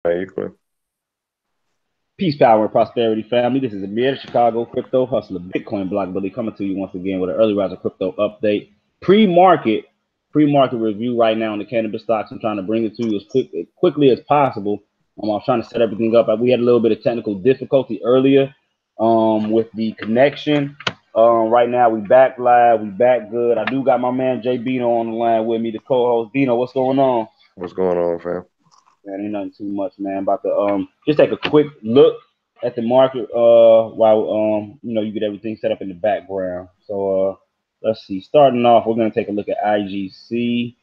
Hey, you could. Peace, power, and prosperity, family. This is Amir, the Chicago crypto hustler, Bitcoin block bully, coming to you once again with an early rise of crypto update. Pre-market, pre-market review right now on the cannabis stocks. I'm trying to bring it to you as quickly as possible. I'm trying to set everything up. We had a little bit of technical difficulty earlier with the connection. Right now we back live, we back good. I do got my man Jay Bino on the line with me, the co-host. Bino, what's going on? What's going on, fam? Man, ain't nothing too much, man. About to just take a quick look at the market while you get everything set up in the background. So let's see. Starting off, we're gonna take a look at IGC.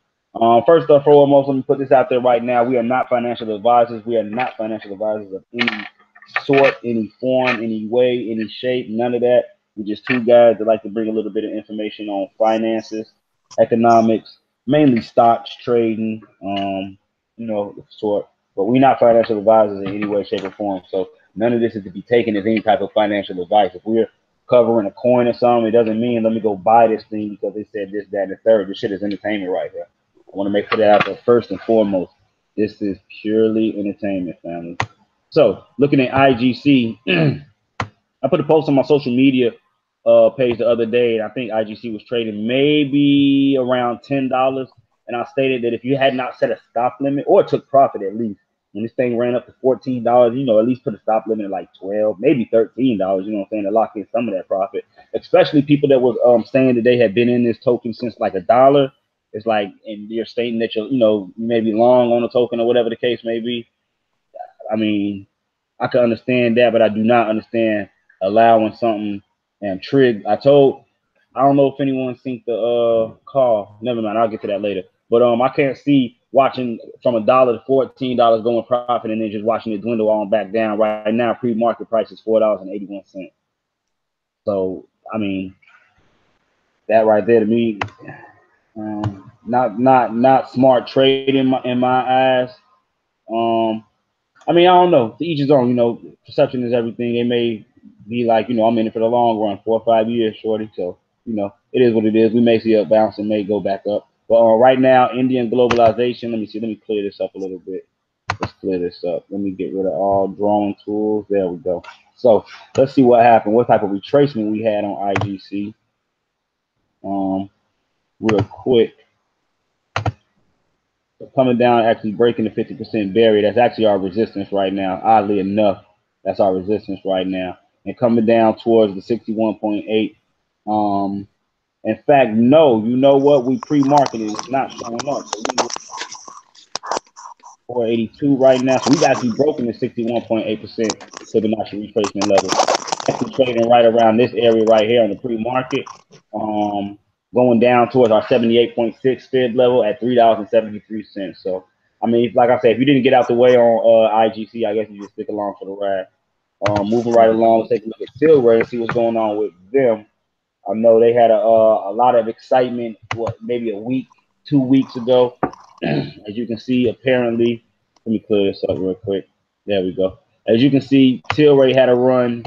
First and foremost, let me put this out there right now. We are not financial advisors. We are not financial advisors of any sort, any form, any way, any shape, none of that. We're just two guys that like to bring a little bit of information on finances, economics, mainly stocks, trading, sort. But we're not financial advisors in any way, shape, or form. So none of this is to be taken as any type of financial advice. If we're covering a coin or something, it doesn't mean let me go buy this thing because they said this, that, and the third. This shit is entertainment right here. I want to make sure that out there first and foremost. This is purely entertainment, family. So looking at IGC, I put a post on my social media page the other day, and I think IGC was trading maybe around $10. And I stated that if you had not set a stop limit or took profit at least, when this thing ran up to $14, at least put a stop limit at like 12, maybe $13, what I'm saying, to lock in some of that profit. Especially people that was saying that they had been in this token since like $1. It's like, and you're stating that you may be long on the token or whatever the case may be. I mean, I can understand that, but I do not understand allowing something and trig. I don't know if anyone's seen the call. Never mind, I'll get to that later. But I can't see watching from $1 to $14 going profit and then just watching it dwindle on back down. Right now, pre-market price is $4.81. So I mean, that right there to me, not smart trade in my eyes. Um, I mean, I don't know. To each his own. Perception is everything. They may be like, I'm in it for the long run, 4 or 5 years, shorty. So, it is what it is. We may see a bounce and may go back up. But right now, Indian globalization. Let me see. Let me clear this up a little bit. Let's clear this up. Let me get rid of all drawing tools. There we go. So let's see what happened. What type of retracement we had on IGC. Real quick. So coming down, actually breaking the 50% barrier. That's actually our resistance right now. Oddly enough, that's our resistance right now. And coming down towards the 61.8. In fact, no, you know what? We pre-marketed. It's not showing up. So we 482 right now. So we've actually broken the 61.8% Fibonacci retracement level. Actually trading right around this area right here on the pre-market. Going down towards our 78.6 fib level at $3.73. So I mean, like I said, if you didn't get out the way on IGC, I guess you just stick along for the ride. Moving right along, let's take a look at Tilray and see what's going on with them. I know they had a lot of excitement, maybe a week, 2 weeks ago. As you can see, apparently, let me clear this up real quick. There we go. As you can see, Tilray had a run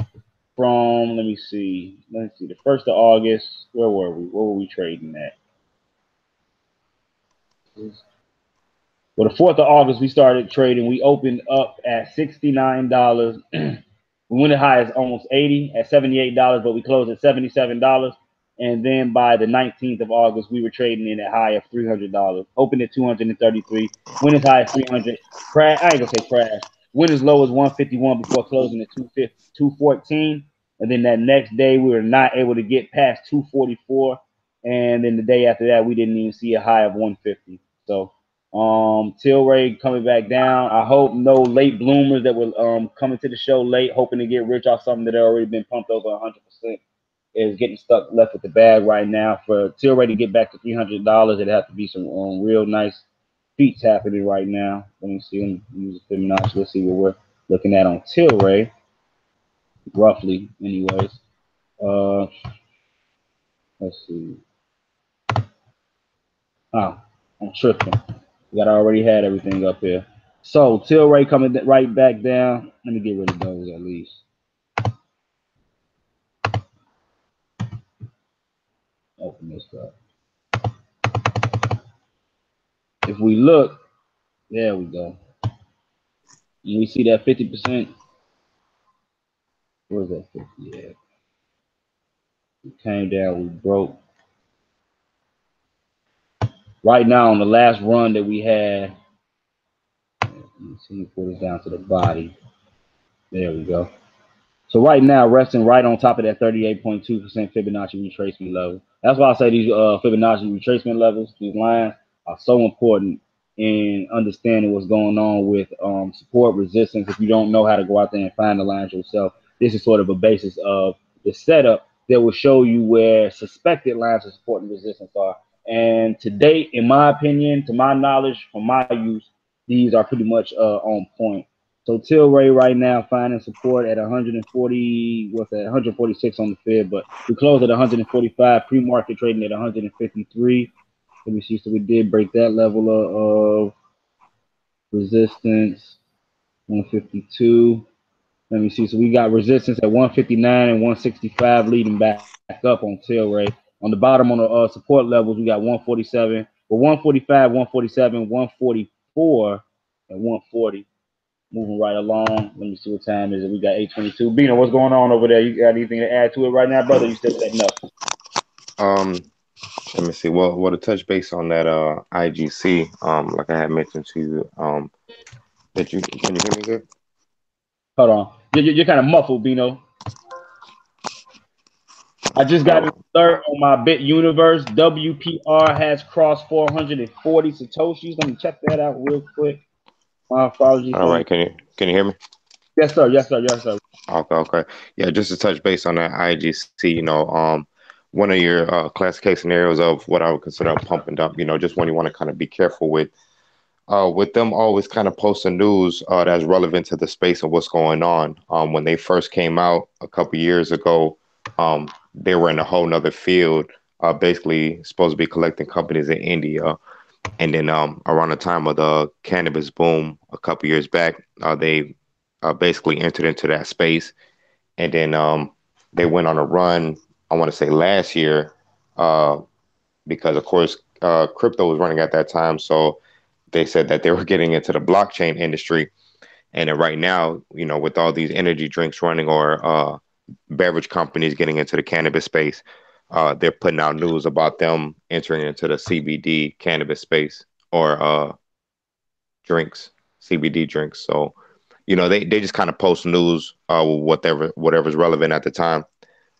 from, let's see, the 1st of August. Where were we? Where were we trading at? Well, the 4th of August, we started trading. We opened up at $69. We went as high as almost 80 at $78, but we closed at $77. And then by the 19th of August, we were trading in at high of $300. Opened at 233. Went as high as 300. Crash. I ain't gonna say crash. Went as low as 151 before closing at 214. And then that next day, we were not able to get past 244. And then the day after that, we didn't even see a high of 150. So Tilray coming back down. I hope no late bloomers that were coming to the show late, hoping to get rich off something that had already been pumped over 100%, is getting stuck left with the bag right now. For Tilray to get back to $300, it'd have to be some real nice feats happening right now. Let me see. Let me use the Fibonacci. Let's see what we're looking at on Tilray, roughly, anyways. Uh, let's see. Oh, I'm tripping. We got already had everything up here. So Tilray coming right back down. Let me get rid of those at least. Open this up. If we look, there we go. And we see that 50%. Where's that 50? Yeah, it came down. We broke. Right now, on the last run that we had, let me see, put it down to the body. There we go. So right now, resting right on top of that 38.2% Fibonacci retracement level. That's why I say these Fibonacci retracement levels, these lines, are so important in understanding what's going on with support resistance. If you don't know how to go out there and find the lines yourself, this is sort of a basis of the setup that will show you where suspected lines of support and resistance are. And to date, in my opinion, to my knowledge, from my use, these are pretty much on point. So Tilray right now finding support at 140, what's that, 146 on the Fib, but we closed at 145, pre-market trading at 153. Let me see, so we did break that level of resistance, 152. Let me see, so we got resistance at 159 and 165 leading back up on Tilray. On the bottom on the support levels, we got 147, well, 145, 147, 144, and 140. Moving right along. Let me see what time is it. We got 8:22. Bino, what's going on over there? You got anything to add to it right now, brother? You still setting up? Um, Let me see. Well, to touch base on that IGC, like I had mentioned to you, that you can you hear me good? Hold on. You're kind of muffled, Bino. I just got an Oh, alert on my Bit Universe. WPR has crossed 440 Satoshis. Let me check that out real quick. My apologies. all right. Can you hear me? Yes, sir. Yes, sir. Yes, sir. Okay, okay. Yeah, just to touch base on that IGC, one of your classic case scenarios of what I would consider a pump and dump, just when you want to kind of be careful with them always kind of posting news that's relevant to the space of what's going on. When they first came out a couple years ago, they were in a whole nother field, basically supposed to be collecting companies in India. And then around the time of the cannabis boom a couple years back, they basically entered into that space. And then they went on a run, I want to say last year, uh, because of course crypto was running at that time. So they said that they were getting into the blockchain industry. And then right now, with all these energy drinks running or beverage companies getting into the cannabis space, they're putting out news about them entering into the CBD cannabis space or drinks, CBD drinks. So, they just kind of post news, whatever's relevant at the time.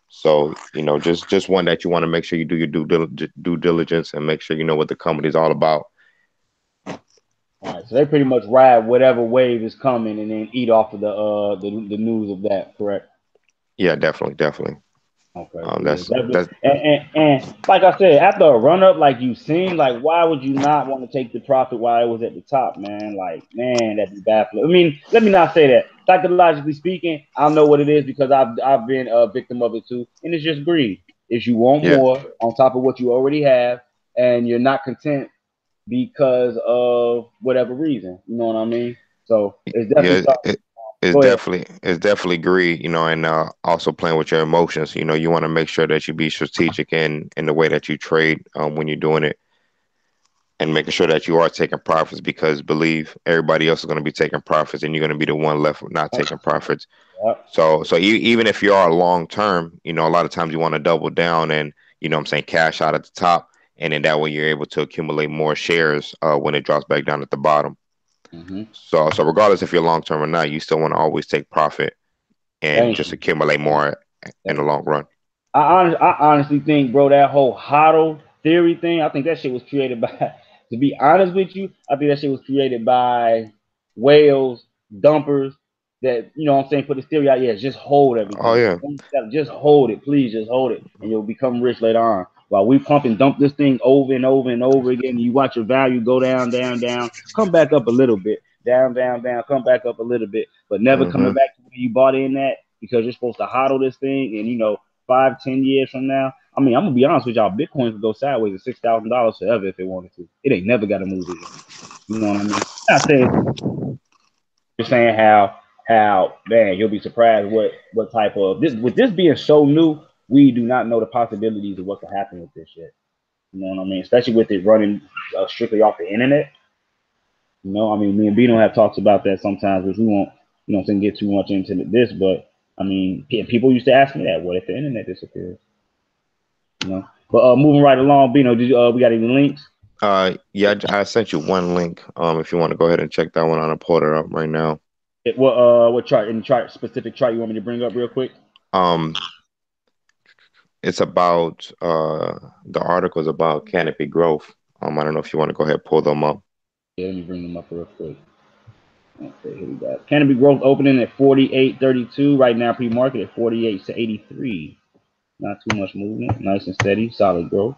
So, just one that you want to make sure you do your due diligence and make sure you know what the company's all about. All right. So they pretty much ride whatever wave is coming and then eat off of the news of that. Correct. Yeah, definitely, definitely. Okay, so yeah, That's definitely. that's And like I said, after a run up like you seen, like why would you not want to take the profit while it was at the top, man? Like, man, that'd be baffling. I mean, let me not say that. Psychologically speaking, I know what it is because I've been a victim of it too, and it's just greed. Is you want yeah, more on top of what you already have, and you're not content because of whatever reason. You know what I mean? So it's definitely yeah. something. It's Go ahead. definitely greed, and also playing with your emotions. You want to make sure that you be strategic in the way that you trade when you're doing it, and making sure that you are taking profits because believe everybody else is going to be taking profits, and you're going to be the one left not taking profits. Yep. So even if you are long term, a lot of times you want to double down and what I'm saying, cash out at the top, and then that way you're able to accumulate more shares when it drops back down at the bottom. Mm-hmm. So regardless if you're long term or not, you still want to always take profit and Thank just you. accumulate more in the Thank you. long run. I honestly think, bro, that whole hodl theory thing, I think that shit was created by, to be honest with you, I think that shit was created by whales, dumpers, that, you know what I'm saying, put this theory out, yeah, just hold Oh everything. yeah, Don't sell it, just hold it, please, just hold it, and you'll become rich later on. While we pump and dump this thing over and over and over again, you watch your value go down, down, down, come back up a little bit, down, down, down, come back up a little bit, but never hmm coming back to where you bought in at because you're supposed to hodl this thing and, 5, 10 years from now. I mean, I'm gonna be honest with y'all. Bitcoin could go sideways at $6,000 forever if it wanted to. It ain't never got to move again. You know what I mean? Not saying just saying how man, you'll be surprised what type of this with this being so new. We do not know the possibilities of what could happen with this shit. You know what I mean? Especially with it running strictly off the internet. I mean, me and Bino have talked about that sometimes, which we won't, get too much into this. But I mean, people used to ask me that. What if the internet disappears? But moving right along, Bino, did you? We got any links? Yeah, I sent you one link. If you want to go ahead and check that one out, I'll pull it up right now. What chart? Any specific chart you want me to bring up real quick? Um, it's about the article is about canopy growth. I don't know if you want to go ahead and pull them up. Yeah, let me bring them up real quick. Okay, here we go. Cannabis growth opening at 48.32 right now. Pre-market at 48.83. Not too much movement. Nice and steady. Solid growth.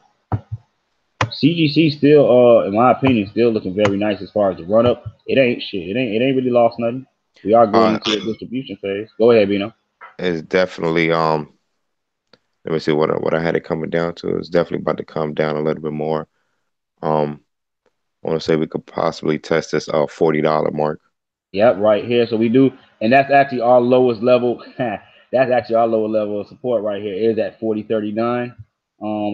CGC still, in my opinion, still looking very nice as far as the run up. It ain't shit. It ain't really lost nothing. We are going Uh, into a distribution phase. Go ahead, Bino. it's definitely let me see what I had it coming down to. It's definitely about to come down a little bit more. Um, I want to say we could possibly test this $40 mark. Yep, right here. So we do, and that's actually our lowest level. That's actually our lower level of support right here. Is at 40.39.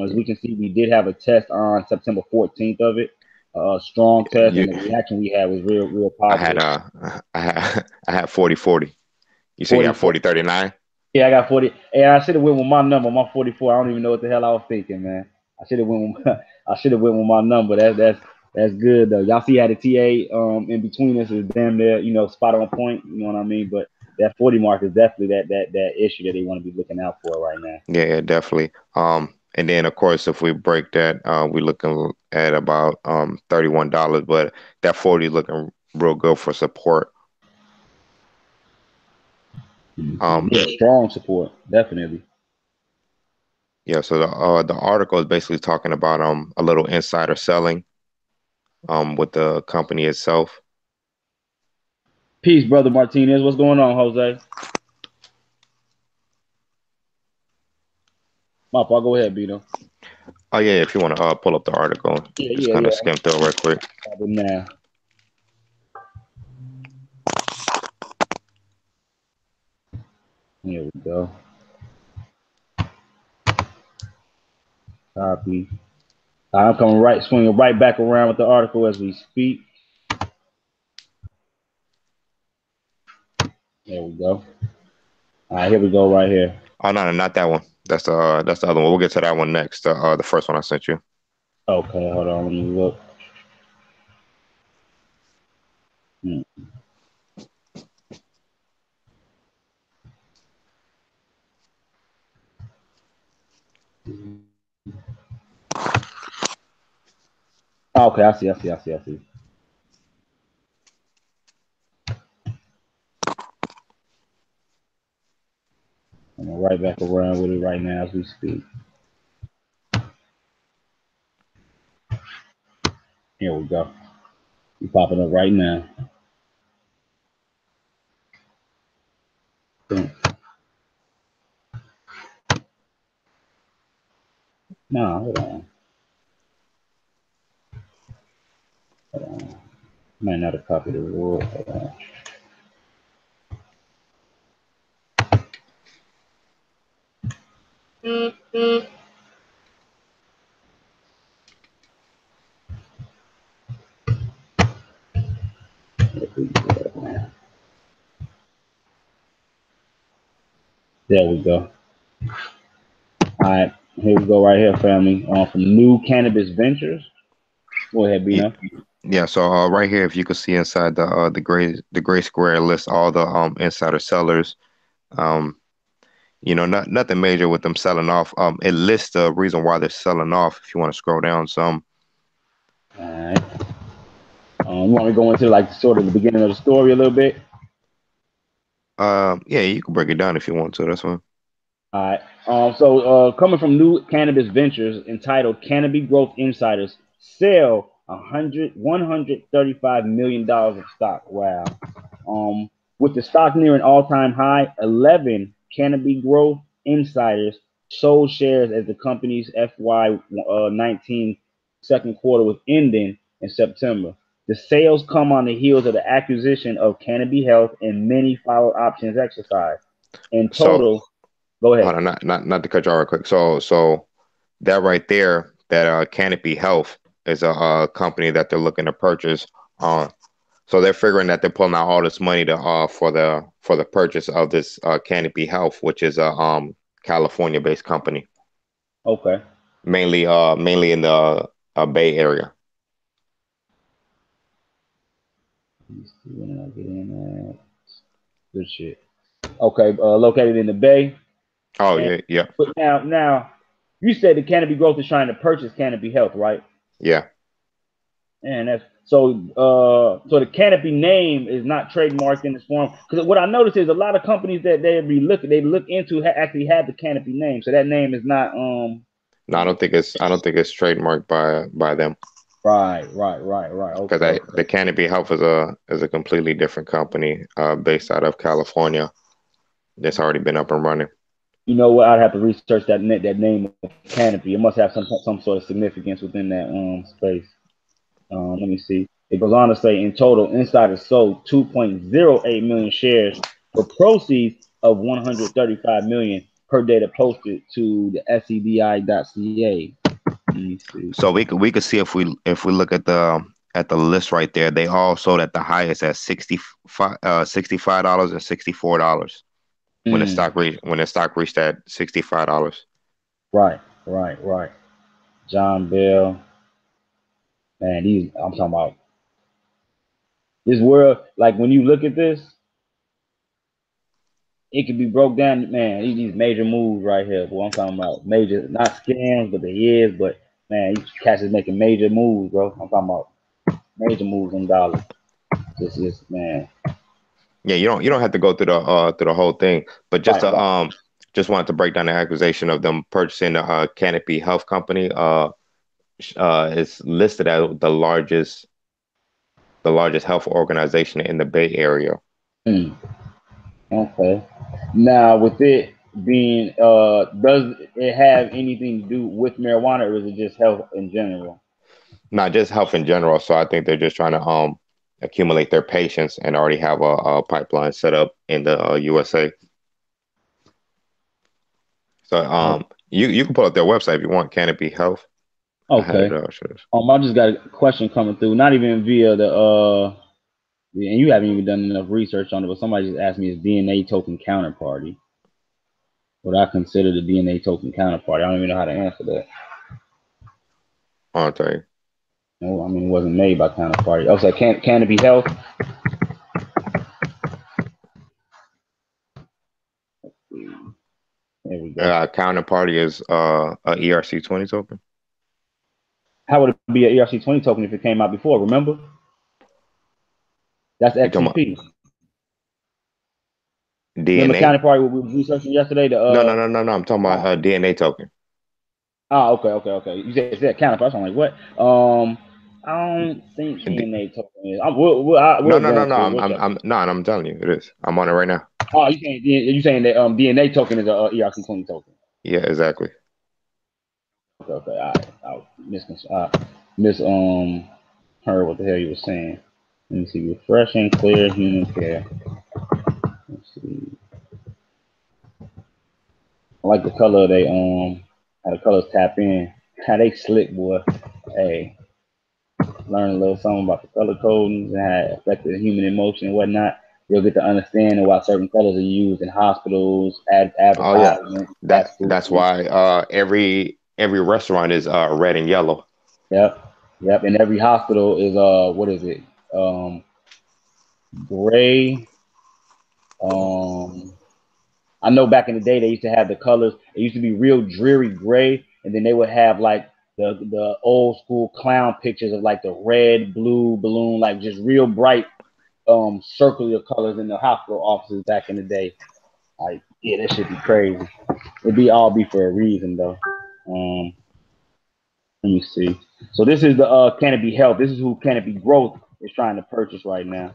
As we can see, we did have a test on September 14th of it. A strong test, You, and the reaction we had was real I had positive. I had 40-40. You say you got 44. 40-39? Yeah, I got 40. Hey, I should have went with my number, my 44. I don't even know what the hell I was thinking, man. I should have went with I should have went with my number. That's good though. Y'all see how the TA in between us is damn near, spot on point. You know what I mean? But that 40 mark is definitely that issue that they want to be looking out for right now. Yeah, definitely. And then of course, if we break that, we're looking at about $31, but that 40 looking real good for support. Um, Yeah, strong support, definitely. yeah, so the article is basically talking about a little insider selling with the company itself. Peace, brother Martinez. What's going on, Jose? My fault. Go ahead, Bino. Oh yeah, if you want to pull up the article, Yeah, just yeah, kind of yeah. skim through it real quick. I'm now. Here we go. Copy. I'm coming right, swinging right back around with the article as we speak. There we go. All right, here we go right here. Oh no, not that one. That's the other one. We'll get to that one next. The first one I sent you. Okay, hold on. Let me look. Hmm. Okay, I see. I'm right back around with it right now as we speak. Here we go. You popping up right now. Boom. Nah, hold on. Hold on. Might not have copied the rule. Hold on. There we go. All right, here we go right here, family. From New Cannabis Ventures. Go ahead, Yeah, Bino. yeah. So right here, if you can see inside the gray square lists all the insider sellers. Um, nothing major with them selling off. It lists the reason why they're selling off. If you want to scroll down some. All right. You want me to go into like sort of the beginning of the story a little bit? Yeah, you can break it down if you want to. That's fine. All right. So coming from New Cannabis Ventures, entitled "Cannabis Growth Insiders Sell 135 million of stock." Wow. Um, with the stock near an all-time high, 11 Cannabis Growth Insiders sold shares as the company's FY19 second quarter was ending in September. The sales come on the heels of the acquisition of Cannabis Health and many follow options exercised. In So total, go hold ahead. on, not to cut you off real quick. So that right there, that Canopy Health is a company that they're looking to purchase. So they're figuring that they're pulling out all this money to for the purchase of this Canopy Health, which is a California based company, Okay. mainly in the Bay Area. Let me see when I get in there. Good shit. Okay, located in the Bay. Oh And yeah, yeah, but now, you said the Canopy Growth is trying to purchase Canopy Health, right? yeah. And that's so. So the Canopy name is not trademarked in this form. Because what I noticed is a lot of companies that they look into actually have the Canopy name. So that name is not No, I don't think it's trademarked by them right. because Okay. the Canopy Health is a completely different company based out of California that's already been up and running. You know what? I'd have to research that name of Canopy. It must have some sort of significance within that space. Let me see. It goes on to say, in total, insiders sold 2.08 million shares for proceeds of 135 million per data posted to the SEDI.ca. Let me see. So we could see if we look at the list right there, they all sold at the highest at $65 and $64 when the stock reached that $65. Right. John Bell. Man, I'm talking about this world. Like when you look at this, it could be broke down, man. These major moves right here. Boy, I'm talking about major, not scams, but they is. But man, these cats is making major moves, bro. I'm talking about major moves on dollars. This is man. Yeah, you don't have to go through the whole thing, but Right. just wanted to break down the accusation of them purchasing the Canopy Health Company. Is listed as the largest health organization in the Bay Area. Hmm. Okay. Now, with it being, does it have anything to do with marijuana, or is it just health in general? Not just health in general. So I think they're just trying to accumulate their patients and already have a pipeline set up in the USA. So Oh, you can pull up their website if you want. Canopy Health. I had it. okay. Sure. I just got a question coming through, not even via and you haven't even done enough research on it, but somebody just asked me is DNA token counterparty. What I consider the DNA token counterparty. I don't even know how to answer that. I'll tell you. No, I mean it wasn't made by counterparty. I was like, can it be health? There we go. Counterparty is a ERC-20 token. How would it be an ERC-20 token if it came out before? Remember? That's You talking about XCP. Remember DNA? counterparty what we were researching yesterday? No. I'm talking about Oh, a DNA token. okay. You said counterparty. So I'm like, what? I don't think D- DNA token is. We'll go no. into it. We'll check I'm it. no. I'm telling you, it is. I'm on it right now. Oh, you saying that DNA token is a ERC-20 token? Yeah, exactly. Okay. I miss heard what the hell you were saying. Let me see. Refreshing, clear human care. Let's see. I like the color they how the colors tap in. How they slick, boy. Hey, learn a little something about the color codings and how it affected human emotion and whatnot. You'll get to understand why certain colors are used in hospitals, Oh yeah, advertisements, fast food. that's why every restaurant is red and yellow. Yep. And every hospital is what is it? Gray. Um, I know back in the day they used to have the colors. It used to be real dreary gray, and then they would have like the old school clown pictures of like the red, blue balloon, like just real bright circular colors in the hospital offices back in the day. Like, yeah, that should be crazy. It'd be all be for a reason though. Let me see. So this is the Canopy Health. This is who Canopy Growth is trying to purchase right now.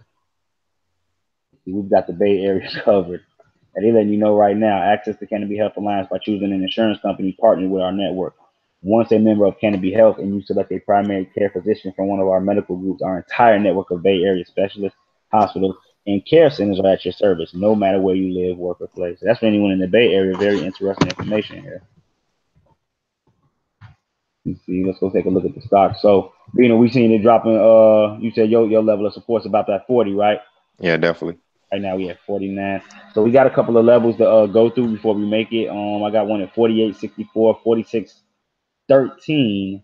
We've got the Bay Area covered. And they letting you know right now, access to Canopy Health Alliance by choosing an insurance company partnered with our network. Once a member of Canopy Health and you select a primary care physician from one of our medical groups, our entire network of Bay Area specialists, hospitals, and care centers are at your service, no matter where you live, work, or play. So that's for anyone in the Bay Area. Very interesting information here. Let's see. Let's go take a look at the stock. So, we seen it dropping. You said your level of support's about that 40, right? Yeah, definitely. Right now we at 49. So we got a couple of levels to go through before we make it. I got one at 48.64, 46.13,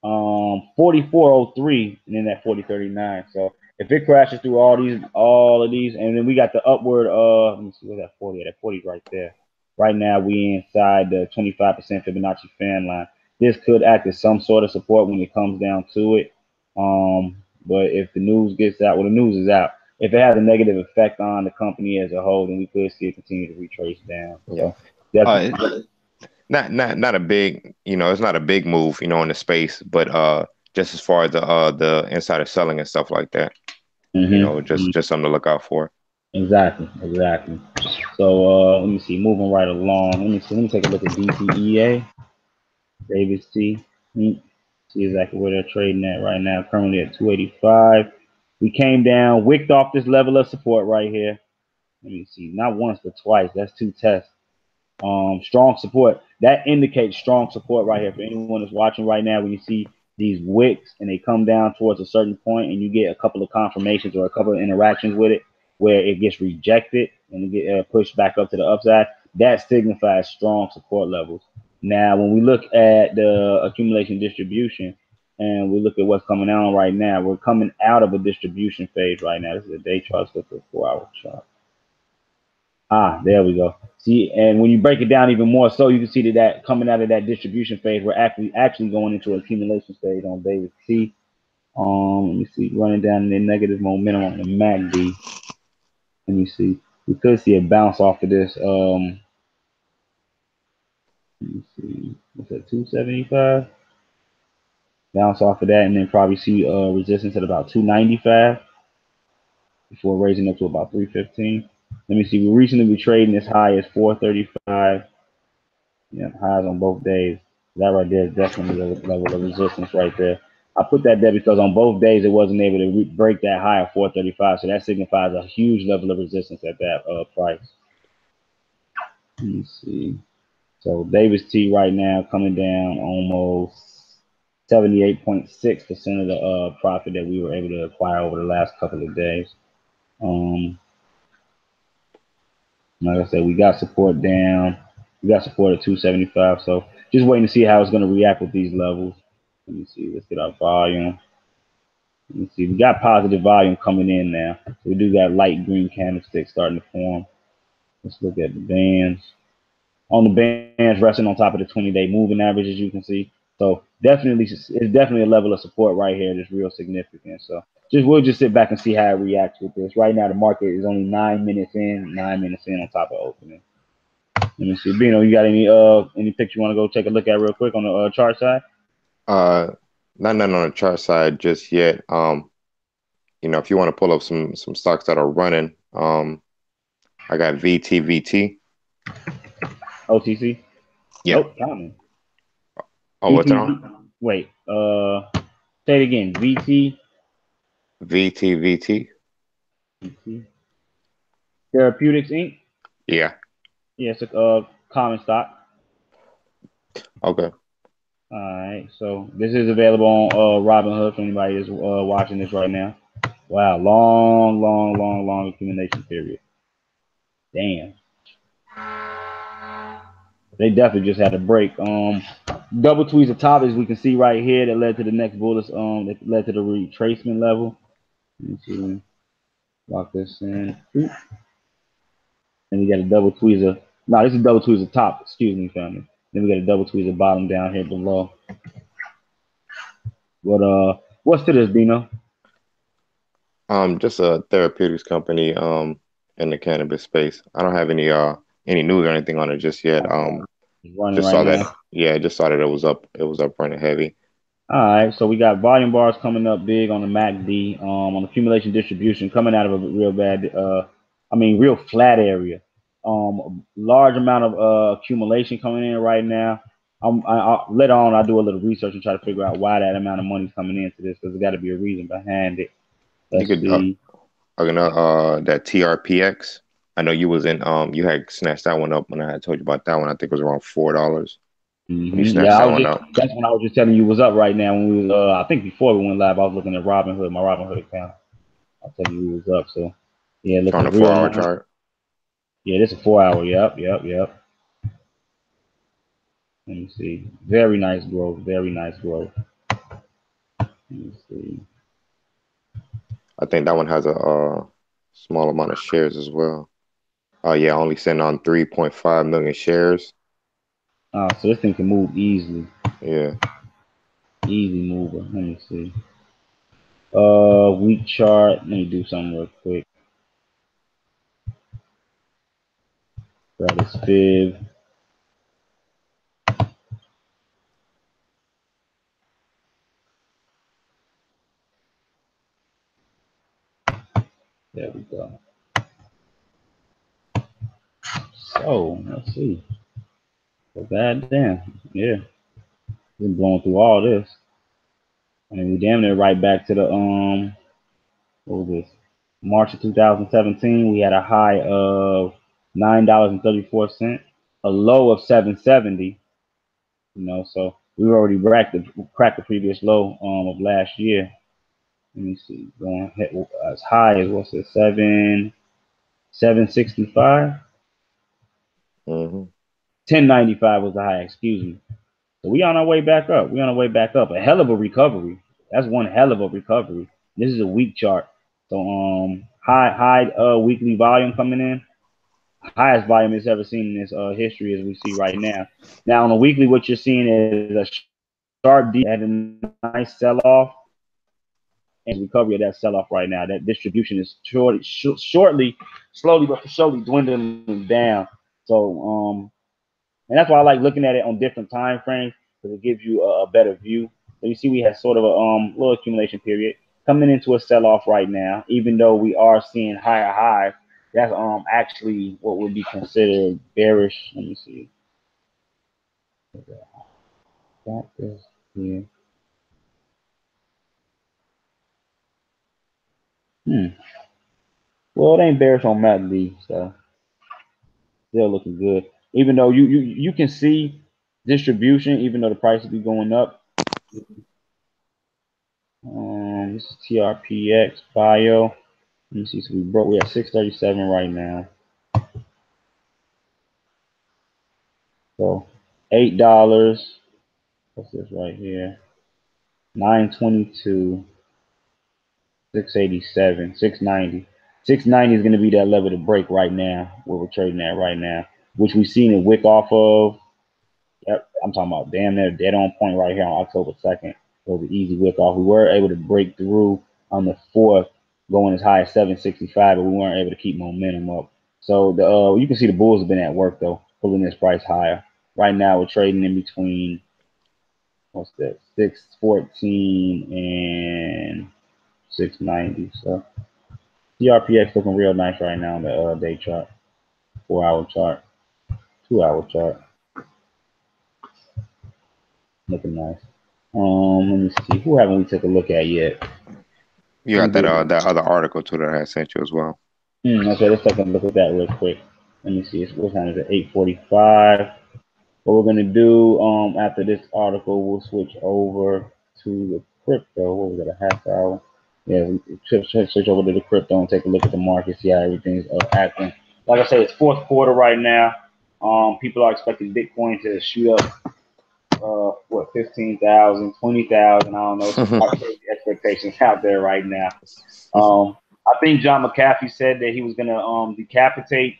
44.03, and then that 40.39. So if it crashes through all of these, and then we got the upward. Let me see where that 40 at. That 40 right there. Right now we inside the 25% Fibonacci fan line. This could act as some sort of support when it comes down to it. But if the news gets out, well, the news is out. If it has a negative effect on the company as a whole, then we could see it continue to retrace down. Yeah. So definitely. Uh, not a big, it's not a big move, in the space, but just as far as the insider selling and stuff like that, Mm-hmm. just something to look out for. Exactly, exactly. So let me see, moving right along. Let me see. Let me take a look at DTEA, Davis T. See exactly where they're trading at right now. Currently at 285. We came down, wicked off this level of support right here. Let me see, not once but twice. That's two tests. Strong support. That indicates strong support right here. For anyone that's watching right now, when you see these wicks and they come down towards a certain point and you get a couple of confirmations or a couple of interactions with it where it gets rejected and it get pushed back up to the upside, that signifies strong support levels. Now, when we look at the accumulation distribution and we look at what's coming on right now, we're coming out of a distribution phase right now. This is a day chart. Let's look at a 4-hour chart. There we go. See, and when you break it down even more, so you can see that coming out of that distribution phase, we're actually going into an accumulation stage on Davis T. Let me see, running down the negative momentum on the MACD. Let me see. We could see a bounce off of this. Let me see. What's that? 275. Bounce off of that, and then probably see resistance at about 295 before raising up to about 315. Let me see. We recently were trading as high as 435. Yeah, highs on both days. That right there is definitely a level of resistance right there. I put that there because on both days it wasn't able to break that high of 435, so that signifies a huge level of resistance at that price. Let me see. So Davis T right now coming down almost 78.6% of the profit that we were able to acquire over the last couple of days. Um, Like I said, we got support down. We got support at 275. So just waiting to see how it's going to react with these levels. Let me see. Let's get our volume. Let me see. We got positive volume coming in now. So we do got light green candlesticks starting to form. Let's look at the bands. On the bands resting on top of the 20-day moving average, as you can see. So it's definitely a level of support right here that's real significant. So we'll just sit back and see how it reacts with this. Right now, the market is only 9 minutes in, 9 minutes in on top of opening. Let me see, Bino. You got any picture you want to go take a look at real quick on the chart side? Uh, Not nothing on the chart side just yet. If you want to pull up some stocks that are running, I got VTVT. OTC? Yeah. Nope, common. Oh, what's it on? VT. Wait. Say it again. VT. VTVT. Therapeutics Inc. Yeah. Yeah, it's a common stock. Okay. All right. So this is available on Robinhood for anybody that's watching this right now. Wow, long accumulation period. Damn. They definitely just had a break. Double tweeze the top, as we can see right here, that led to the next bullish. That led to the retracement level. Let me see. Lock this in. Oop. And we got a double tweezer. No, this is double tweezer top. Excuse me, family. Then we got a double tweezer bottom down here below. What's to this, Dino? Just a therapeutics company in the cannabis space. I don't have any news or anything on it just yet. It's running Just right saw that. now. Yeah, just saw that it was up running heavy. All right, so we got volume bars coming up big on the MACD, on accumulation distribution coming out of a real bad, real flat area. Large amount of accumulation coming in right now. Later on, I'll do a little research and try to figure out why that amount of money's coming into this because there's got to be a reason behind it. You Let's could see. that TRPX. I know you had snatched that one up when I had told you about that one. I think it was around $4. when you Yeah, snatch that one up. that's when I was just telling you was up right now. When we was, I think before we went live, I was looking at Robinhood, my Robinhood account. I'll tell you who was up. So yeah, You're on looking a real 4 hour nice. chart. Yeah, this is a 4 hour. Yep. Let me see. Very nice growth. Very nice growth. Let me see. I think that one has a small amount of shares as well. Yeah, only sitting on 3.5 million shares. So this thing can move easily. Yeah. Easy mover. Let me see. Week chart. Let me do something real quick. Grab this fib. There we go. So let's see. So goddamn. Yeah. Been blowing through all this. I mean, we damn near right back to the what was this? March of 2017. We had a high of $9.34, a low of 770. So we already cracked the previous low of last year. Let me see, going as high as what's it, 765, Hmm. 1095 was the high. Excuse me. So we on our way back up. We on our way back up. A hell of a recovery. That's one hell of a recovery. This is a week chart. So high weekly volume coming in. Highest volume it's ever seen in this history as we see right now. Now on a weekly, what you're seeing is a sharp D at a nice sell off and recovery of that sell off right now. That distribution is slowly but surely dwindling down. So and that's why I like looking at it on different time frames because it gives you a better view. So you see, we have sort of a little accumulation period coming into a sell off right now. Even though we are seeing higher highs, that's actually what would be considered bearish. Let me see. That is here. Well, it ain't bearish on Matt Lee, so still looking good. Even though you can see distribution, even though the price will be going up. This is TRPX bio. Let me see. So we at 637 right now. So $8. What's this right here? 922, 687, 690. 690 is going to be that level to break right now, where we're trading at right now, which we've seen it wick off of. Yep, I'm talking about damn near dead on point right here on October 2nd. It was an easy wick off. We were able to break through on the 4th, going as high as 765, but we weren't able to keep momentum up. So the you can see the bulls have been at work though, pulling this price higher. Right now we're trading in between what's that, 614 and 690. So CRPX looking real nice right now on the day chart, 4 hour chart, 2 hour chart, looking nice. Let me see. Who haven't we took a look at yet? You got that other article too that I had sent you as well. Okay, let's take a look at that real quick. Let me see. What time is it? 8:45. What we're gonna do after this article, we'll switch over to the crypto. What was it? A half hour? Yeah, switch over to the crypto and take a look at the market, see how everything's acting. Like I say, it's fourth quarter right now. People are expecting Bitcoin to shoot up. 15,000, 20,000. I don't know. Some crazy expectations out there right now. I think John McAfee said that he was going to decapitate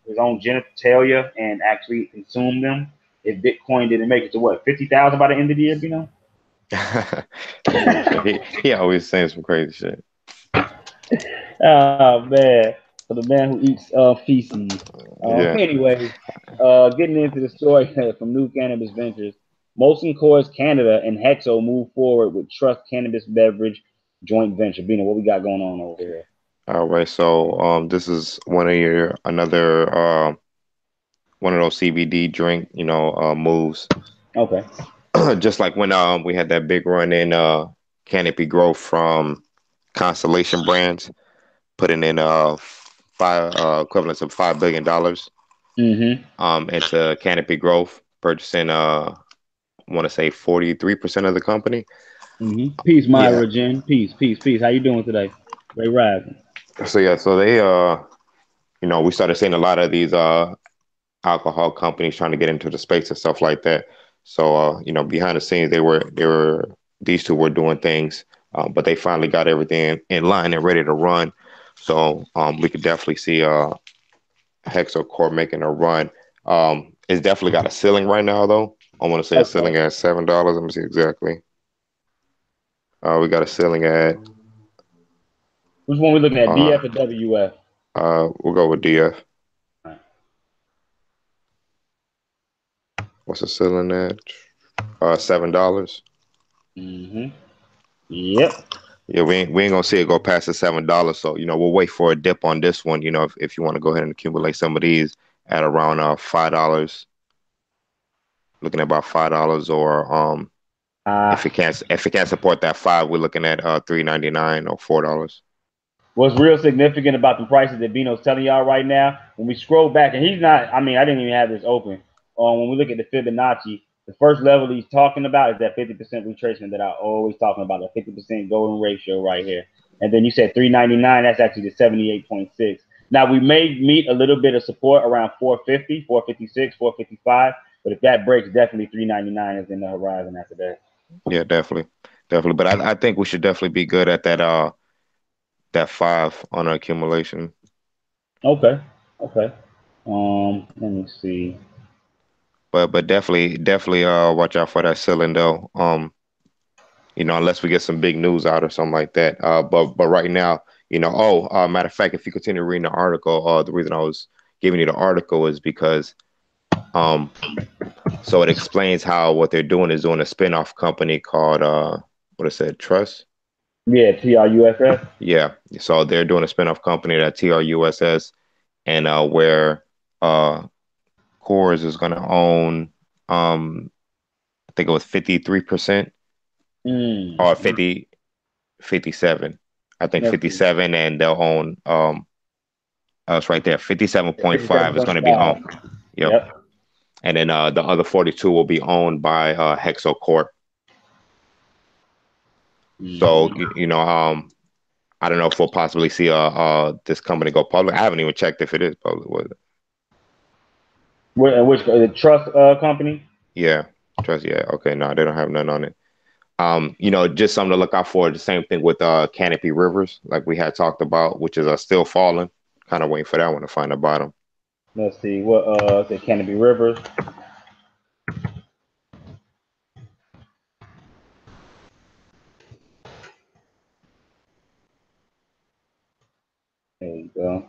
his own genitalia and actually consume them if Bitcoin didn't make it to what, 50,000 by the end of the year, you know? He always saying some crazy shit. Oh man, for the man who eats feces. Yeah. Anyway, getting into the story from New Cannabis Ventures, Molson Coors Canada and Hexo move forward with Trust Cannabis Beverage joint venture. Bina, what we got going on over here? All right. So this is another one of those CBD drink moves. Okay. Just like when we had that big run in canopy growth from Constellation Brands, putting in five equivalents of $5 billion Mm-hmm. into canopy growth. purchasing want to say 43% of the company. Peace, Yeah. Myra Jen. Peace, peace, peace. How you doing today? Ray Rising. So yeah, so they we started seeing a lot of these alcohol companies trying to get into the space and stuff like that. So behind the scenes they were these two were doing things, but they finally got everything in line and ready to run. So we could definitely see Hexacore making a run. It's definitely got a ceiling right now though. I want to say a Okay. ceiling at $7. Let me see exactly. We got a ceiling at Which one we looking at? uh DF or WF? we'll go with DF. What's the ceiling at? $7. Mm-hmm. Yep. Yeah, we ain't gonna see it go past the $7. So we'll wait for a dip on this one. If you want to go ahead and accumulate some of these at around $5, looking at about $5, or Uh, if it can't support that five, we're looking at $3.99 or $4. what's real significant about the prices that Bino's telling y'all right now, when we scroll back, and he's not, I mean, I didn't even have this open. When we look at the Fibonacci, the first level he's talking about is that 50% retracement that I always talking about, the 50% golden ratio right here. And then you said 399, that's actually the 78.6. Now we may meet a little bit of support around 450, 456, 455, but if that breaks, definitely 399 is in the horizon after that. Yeah, definitely, definitely. But I think we should definitely be good at that five on our accumulation. Okay, okay. Let me see. But definitely watch out for that ceiling though. Unless we get some big news out or something like that. But right now, matter of fact, if you continue reading the article, the reason I was giving you the article is because um, so it explains how what they're doing is doing a spin-off company called what is it, Trust? Yeah, TRUSS. Yeah. So they're doing a spin-off company that TRUSS, and where uh Coors is going to own I think it was 53% or Mm. 57. I think Let's see. 57, and they'll own it's right there. 57.5 is going to be owned. 57.5. Yep. Yep. And then the other 42 will be owned by Hexo Corp. So Mm-hmm. I don't know if we'll possibly see this company go public. I haven't even checked if it is public. Was it? Which the trust company? Yeah. Trust. Yeah. Okay. No, they don't have none on it. Just something to look out for. The same thing with Canopy Rivers, like we had talked about, which is still falling. Kind of waiting for that one to find the bottom. Let's see. What the Cannabis Rivers. There you go.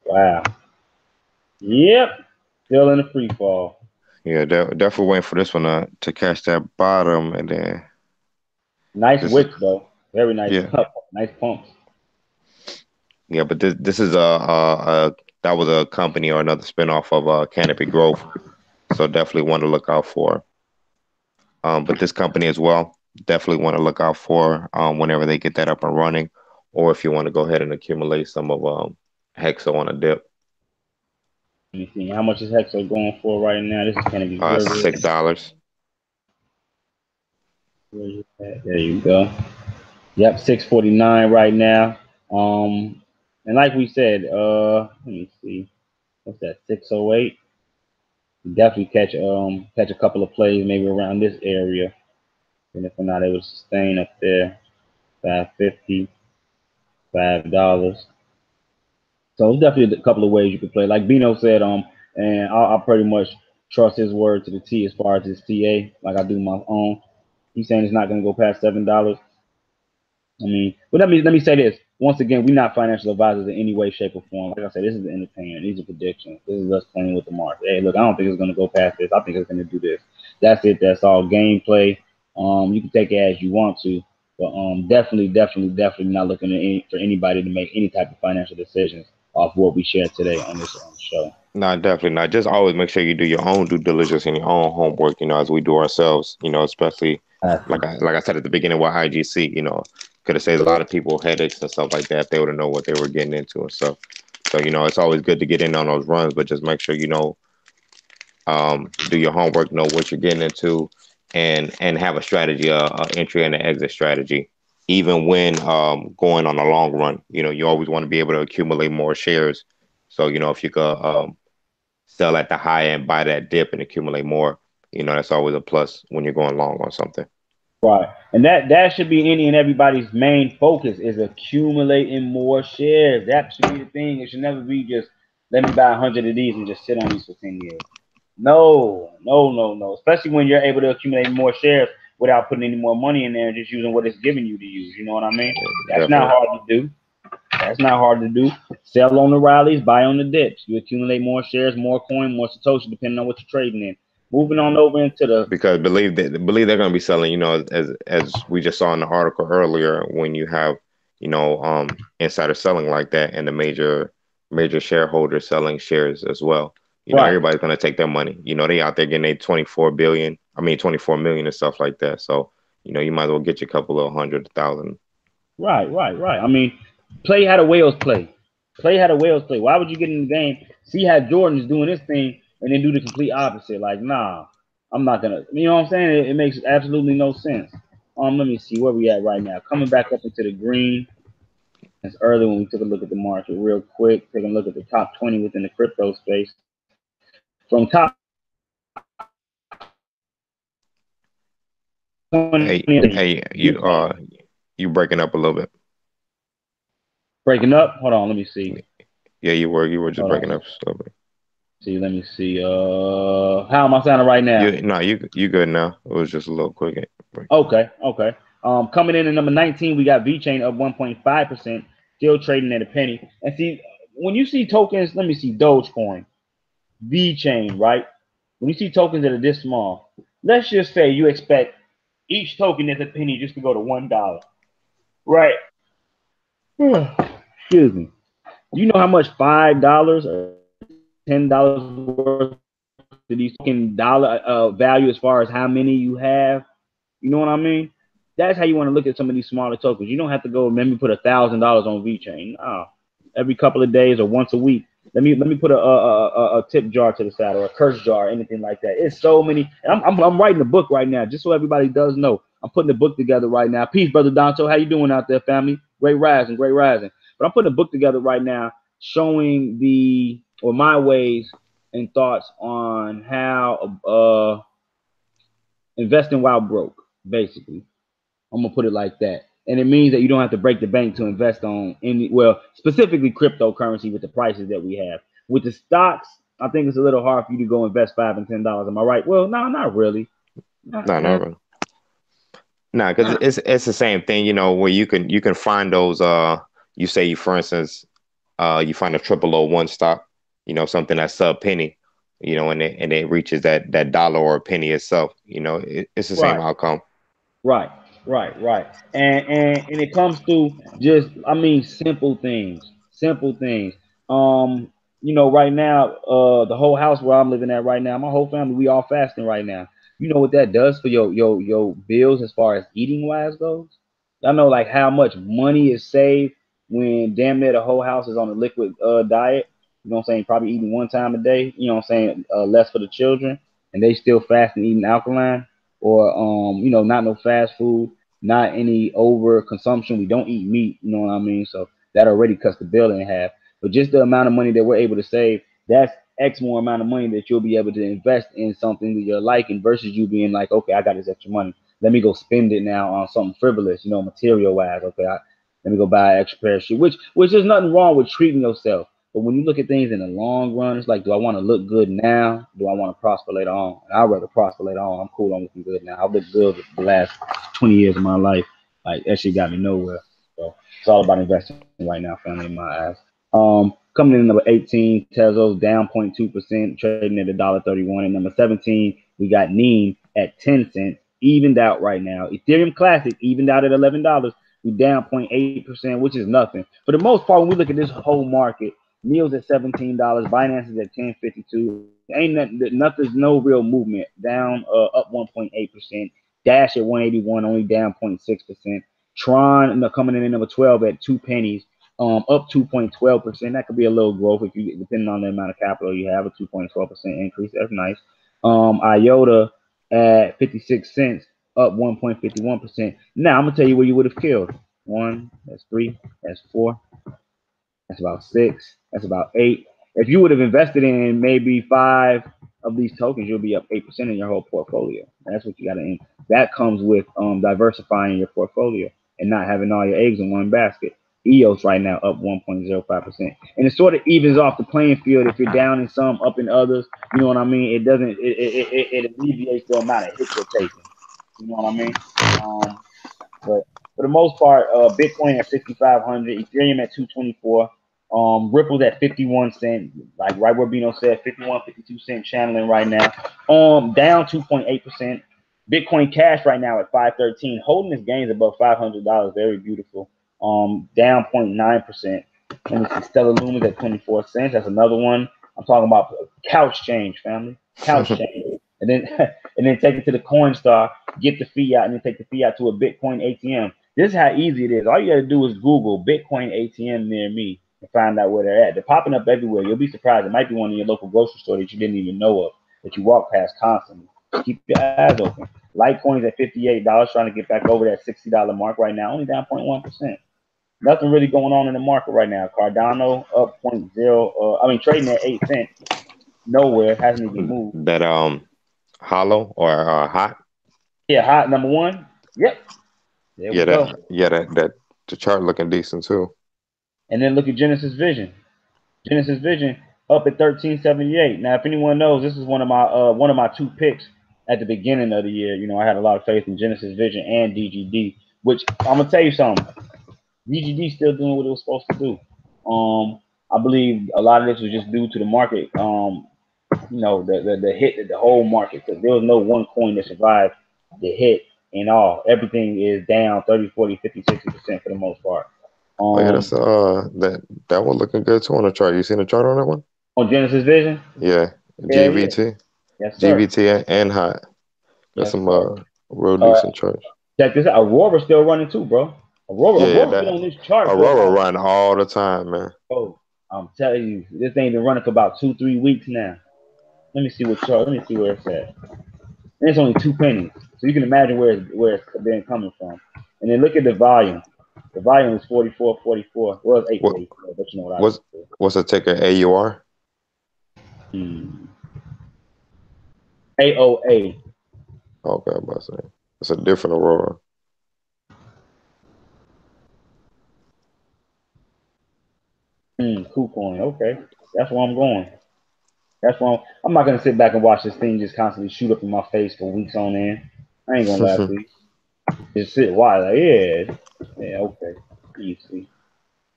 Wow. Yep. Still in the free fall. Yeah, definitely waiting for this one to catch that bottom, and then Nice this is wicks though. Very nice. yeah. Nice pumps. Yeah, but this is that was a company or another spinoff of Canopy Growth, so definitely want to look out for. But this company as well, definitely want to look out for whenever they get that up and running, or if you want to go ahead and accumulate some of Hexo on a dip. Let me see. How much is Hexo going for right now? This is Cannabis Rivers. $6. Where's it at? There you go. Yep, 649 right now. And like we said, let me see. What's that? 608. Definitely catch a couple of plays maybe around this area. And if we're not able to sustain up there, 550, $5. So it's definitely a couple of ways you could play. Like Bino said, and I'll pretty much trust his word to the T as far as his TA, like I do my own. He's saying it's not gonna go past $7. I mean, but let me say this. Once again, we're not financial advisors in any way, shape, or form. Like I said, this is entertainment. These are predictions. This is us playing with the market. Hey, look, I don't think it's gonna go past this. I think it's gonna do this. That's it. That's all gameplay. You can take it as you want to, but definitely not looking for anybody to make any type of financial decisions off what we shared today on this show. No, definitely not. Just always make sure you do your own due diligence and your own homework, as we do ourselves, especially like I said at the beginning with IGC, could have saved a lot of people headaches and stuff like that if they would have known what they were getting into and stuff. So, it's always good to get in on those runs, but just make sure do your homework, know what you're getting into, and have a strategy, entry and an exit strategy. Even when going on a long run, you always want to be able to accumulate more shares. So, if you could sell at the high end, buy that dip, and accumulate more, that's always a plus when you're going long on something. Right. And that should be any and everybody's main focus is accumulating more shares. That should be the thing. It should never be just let me buy 100 of these and just sit on these for 10 years. No, no, no, no. Especially when you're able to accumulate more shares without putting any more money in there and just using what it's giving you to use. You know what I mean? Yeah, That's not definitely. hard to do. That's not hard to do. Sell on the rallies, buy on the dips. You accumulate more shares, more coin, more satoshi, depending on what you're trading in. Moving on over into the Because believe they're going to be selling, as we just saw in the article earlier, when you have insider selling like that, and the major shareholders selling shares as well. right. Everybody's going to take their money. They out there getting a 24 million and stuff like that. So you might as well get your couple of 100,000. Right. I mean, play how the whales play. Play how the whales play. Why would you get in the game, see how Jordan is doing this thing, and then do the complete opposite? Like, nah, I'm not gonna. You know what I'm saying? It makes absolutely no sense. Let me see where we at right now. Coming back up into the green. It's early when we took a look at the market real quick. Taking a look at the top 20 within the crypto space. From top 20, Hey, you breaking up a little bit. breaking up. Hold on, let me see. Yeah, you were just Hold breaking on. up a little bit. See, let me see. How am I sounding right now? You good now. It was just a little quick. Okay. Coming in at number 19, we got VeChain up 1.5%, still trading at a penny. And see, when you see tokens, let me see Dogecoin, VeChain, right? When you see tokens that are this small, let's just say you expect each token that's a penny just to go to $1, right? Excuse me. Do you know how much $5 or $10 worth of these token dollar value as far as how many you have? You know what I mean? That's how you want to look at some of these smaller tokens. You don't have to go maybe put $1,000 on VeChain. No, every couple of days or once a week. Let me put a tip jar to the side or a curse jar, anything like that. It's so many. I'm writing a book right now, just so everybody does know. I'm putting a book together right now. Peace, brother Donto. How you doing out there, family? Great rising, great rising. But I'm putting a book together right now, showing my ways and thoughts on how investing while broke, basically. I'm gonna put it like that. And it means that you don't have to break the bank to invest on specifically cryptocurrency with the prices that we have. With the stocks, I think it's a little hard for you to go invest $5 and $10. Am I right? Well, no, not really. No, not really. No, because it's the same thing, where you can find those you say you for instance you find a 0001 stock, something that's sub penny, and it reaches that dollar or a penny itself, it's the same Right. outcome. Right, right. And it comes to just simple things. Simple things. Right now, the whole house where I'm living at right now, my whole family, we all fasting right now. You know what that does for your bills as far as eating wise goes? I know like how much money is saved when damn near the whole house is on a liquid diet. You know what I'm saying? Probably eating one time a day, you know what I'm saying, less for the children, and they still fasting eating alkaline or not no fast food, not any over consumption. We don't eat meat, you know what I mean? So that already cuts the bill in half. But just the amount of money that we're able to save, that's X more amount of money that you'll be able to invest in something that you're liking versus you being like, okay, I got this extra money. Let me go spend it now on something frivolous, material wise. Okay, let me go buy an extra pair of shoes, which is nothing wrong with treating yourself. But when you look at things in the long run, it's like, do I want to look good now? Do I want to prosper later on? And I'd rather prosper later on. I'm cool on looking good now. I've looked good the last 20 years of my life. Like that shit got me nowhere. So it's all about investing right now, family, in my eyes. Coming in number 18, Tezos down 0.2%, trading at $1.31. And number 17, we got Neem at 10 cents, evened out right now. Ethereum Classic evened out at $11. We down 0.8%, which is nothing. For the most part, when we look at this whole market, Neil's at $17, Binance is at 10.52. Ain't nothing's no real movement. Down up 1.8%. Dash at 181, only down 0.6%. Tron coming in at number 12 at 2 pennies, up 2.12%. That could be a little growth if you, depending on the amount of capital you have, a 2.12% increase. That's nice. IOTA at 56 cents, up 1.51%. Now I'm gonna tell you where you would have killed. One, that's three, that's four, that's about six, that's about eight. If you would have invested in maybe five of these tokens, you'll be up 8% in your whole portfolio. That's what you got to. That comes with diversifying your portfolio and not having all your eggs in one basket. EOS right now up 1.05%, and it sort of evens off the playing field. If you're down in some, up in others, you know what I mean. It doesn't. It alleviates the amount of hits you're taking. You know what I mean. But for the most part, Bitcoin at 6,500, Ethereum at 224, Ripple's at 51 cent, like right where Bino said, 51, 52 cent channeling right now. Down 2.8%. Bitcoin Cash right now at 513, holding his gains above $500. Very beautiful. Down 0.9%. And this is Stellar Lumens at 24 cents. That's another one. I'm talking about couch change, family. Couch change. And then and then take it to the Coinstar, get the fiat, and then take the fiat to a Bitcoin ATM. This is how easy it is. All you got to do is Google Bitcoin ATM near me and find out where they're at. They're popping up everywhere. You'll be surprised. It might be one in your local grocery store that you didn't even know of, that you walk past constantly. Keep your eyes open. Litecoin's at $58, trying to get back over that $60 mark right now, only down 0.1%. Nothing really going on in the market right now. Cardano up 0.0. Trading at 8 cents. Nowhere. Hasn't even moved. That hollow or hot? Yeah, hot number one. Yep. There we go. That the chart looking decent too. And then look at Genesis Vision. Genesis Vision up at 1378. Now, if anyone knows, this is one of my two picks at the beginning of the year. You know, I had a lot of faith in Genesis Vision and DGD, which I'm gonna tell you something. DGD still doing what it was supposed to do. I believe a lot of this was just due to the market. The hit, the whole market, because there was no one coin that survived the hit and all. Everything is down 30, 40, 50, 60% for the most part. That's that one looking good too on the chart. You seen the chart on that one? On Genesis Vision? Yeah. GVT. Yeah. Yes, sir. GVT and hot. That's some real decent charts. Check this out. Aurora's still running too, bro. Aurora's been on this chart. Aurora run all the time, man. Oh, I'm telling you, this thing been running for about 2-3 weeks now. Let me see what chart. Let me see where it's at. And it's only 2 pennies, so you can imagine where it's been coming from. And then look at the volume. The volume is 44.44. Well, it's 8.44, but you know what what's the ticker? AUR? AOA. Okay, I'm about to say it's a different Aurora. KuCoin. Okay, that's where I'm going. That's why I'm not gonna sit back and watch this thing just constantly shoot up in my face for weeks on end. I ain't gonna lie to you. Just sit wide, like okay, easy.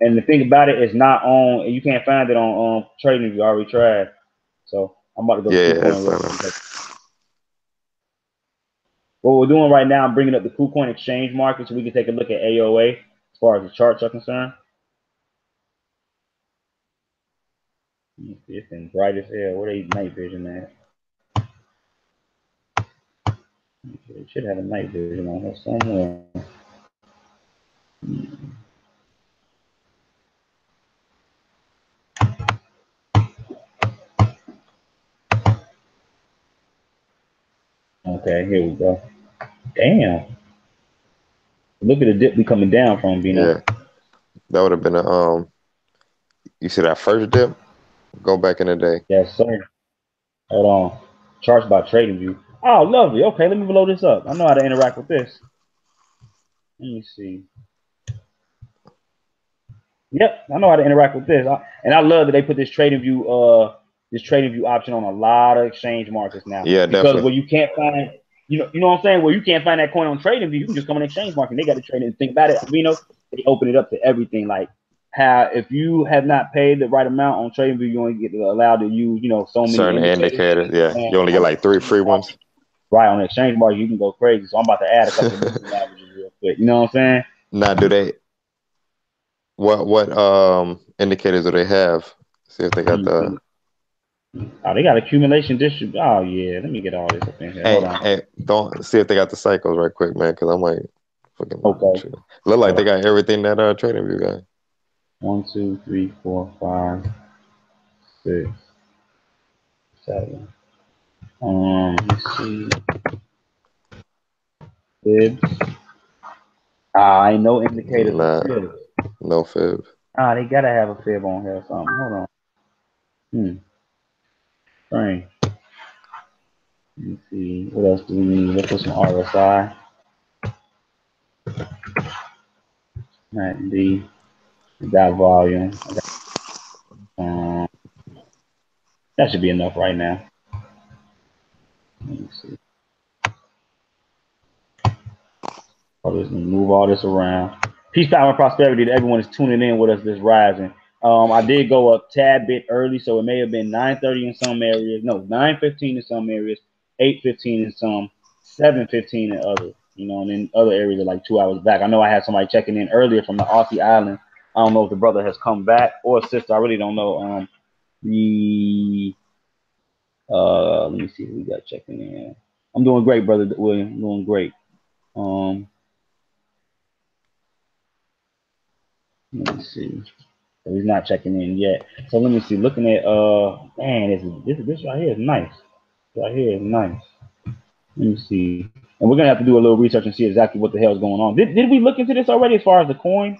And the thing about it is not on. You can't find it on trading if you already tried. So I'm about to go. What we're doing right now, I'm bringing up the KuCoin exchange market so we can take a look at AOA as far as the charts are concerned. It's in bright as hell. Where they night vision at? It should have a night vision on here somewhere. Okay, here we go. Damn. Look at the dip we coming down from, Bino. Yeah. That would have been a you see that first dip? Go back in the day. Yes, sir. Hold on. Charts by TradingView. Oh, lovely. Okay, let me blow this up. I know how to interact with this. Let me see. Yep, I know how to interact with this. And I love that they put this TradingView option on a lot of exchange markets now. Yeah, because definitely. Where you can't find, you know what I'm saying? Where you can't find that coin on TradingView, you can just come on exchange market. They got to trade it. Think about it, they open it up to everything. Like how if you have not paid the right amount on TradingView, you only get allowed to use, so many certain indicators. Yeah, you only get like 3 free ones. Right, on the exchange market, you can go crazy. So I'm about to add a couple of averages real quick. You know what I'm saying? Now, do they? What indicators do they have? See if they got the. Oh, they got accumulation distribution. Oh yeah, let me get all this up in here. Hold on. Don't see if they got the cycles right quick, man, because I might fucking. Okay. Look like they got everything that TradingView got. 1, 2, 3, 4, 5, 6, 7. Let's see. Fibs. Ain't no indicator for Nah, fibs. no fib. They gotta have a fib on here or something. Hold on. Strange. Let me see. What else do we need? Let's put some RSI. Mac D. We got volume. That should be enough right now. Let me see. I'll just move all this around. Peace, power, and prosperity to everyone who's tuning in with us this rising. I did go a tad bit early, so it may have been 9:30 in some areas. No, 9:15 in some areas, 8:15 in some, 7:15 in others. And then other areas are like 2 hours back. I know I had somebody checking in earlier from the Aussie Island. I don't know if the brother has come back or sister. I really don't know. The Let me see who we got checking in. I'm doing great, brother William. I'm doing great. Let me see. So he's not checking in yet. So let me see. Looking at man, this right here is nice. Right here is nice. Let me see. And we're gonna have to do a little research and see exactly what the hell is going on. Did we look into this already as far as the coin?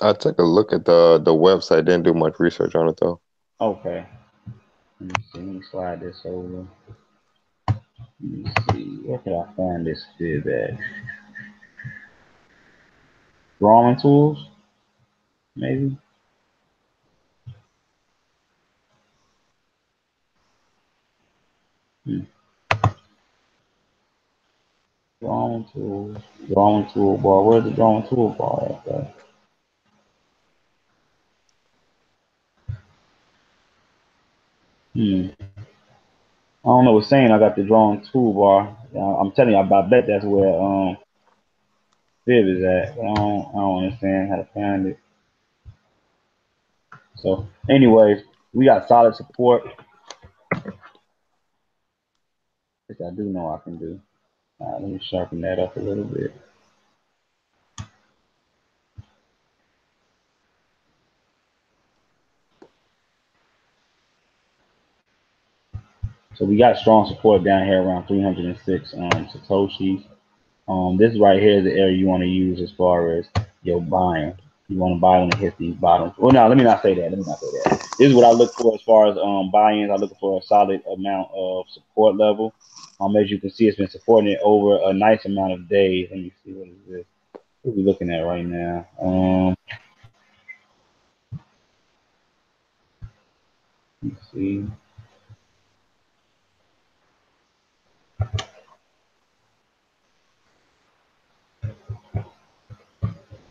I took a look at the website. Didn't do much research on it though. Okay. Let me see. Let me slide this over. Let me see. Where can I find this fib at? Drawing tools, maybe. Hmm. Drawing tools. Drawing toolbar. Where's the drawing toolbar at? Though? I don't know. It's saying I got the drawing toolbar. I'm telling you, I bet that's where fib is at. I don't understand how to find it. So, anyways, we got solid support, which I do know I can do. Let me sharpen that up a little bit. So we got strong support down here around 306 Satoshis. This right here is the area you want to use as far as your buying. You want to buy when it hits these bottoms. Well, no, let me not say that. This is what I look for as far as buy-ins. I look for a solid amount of support level. As you can see, it's been supporting it over a nice amount of days. Let me see, what is this? What are we looking at right now? Let's see.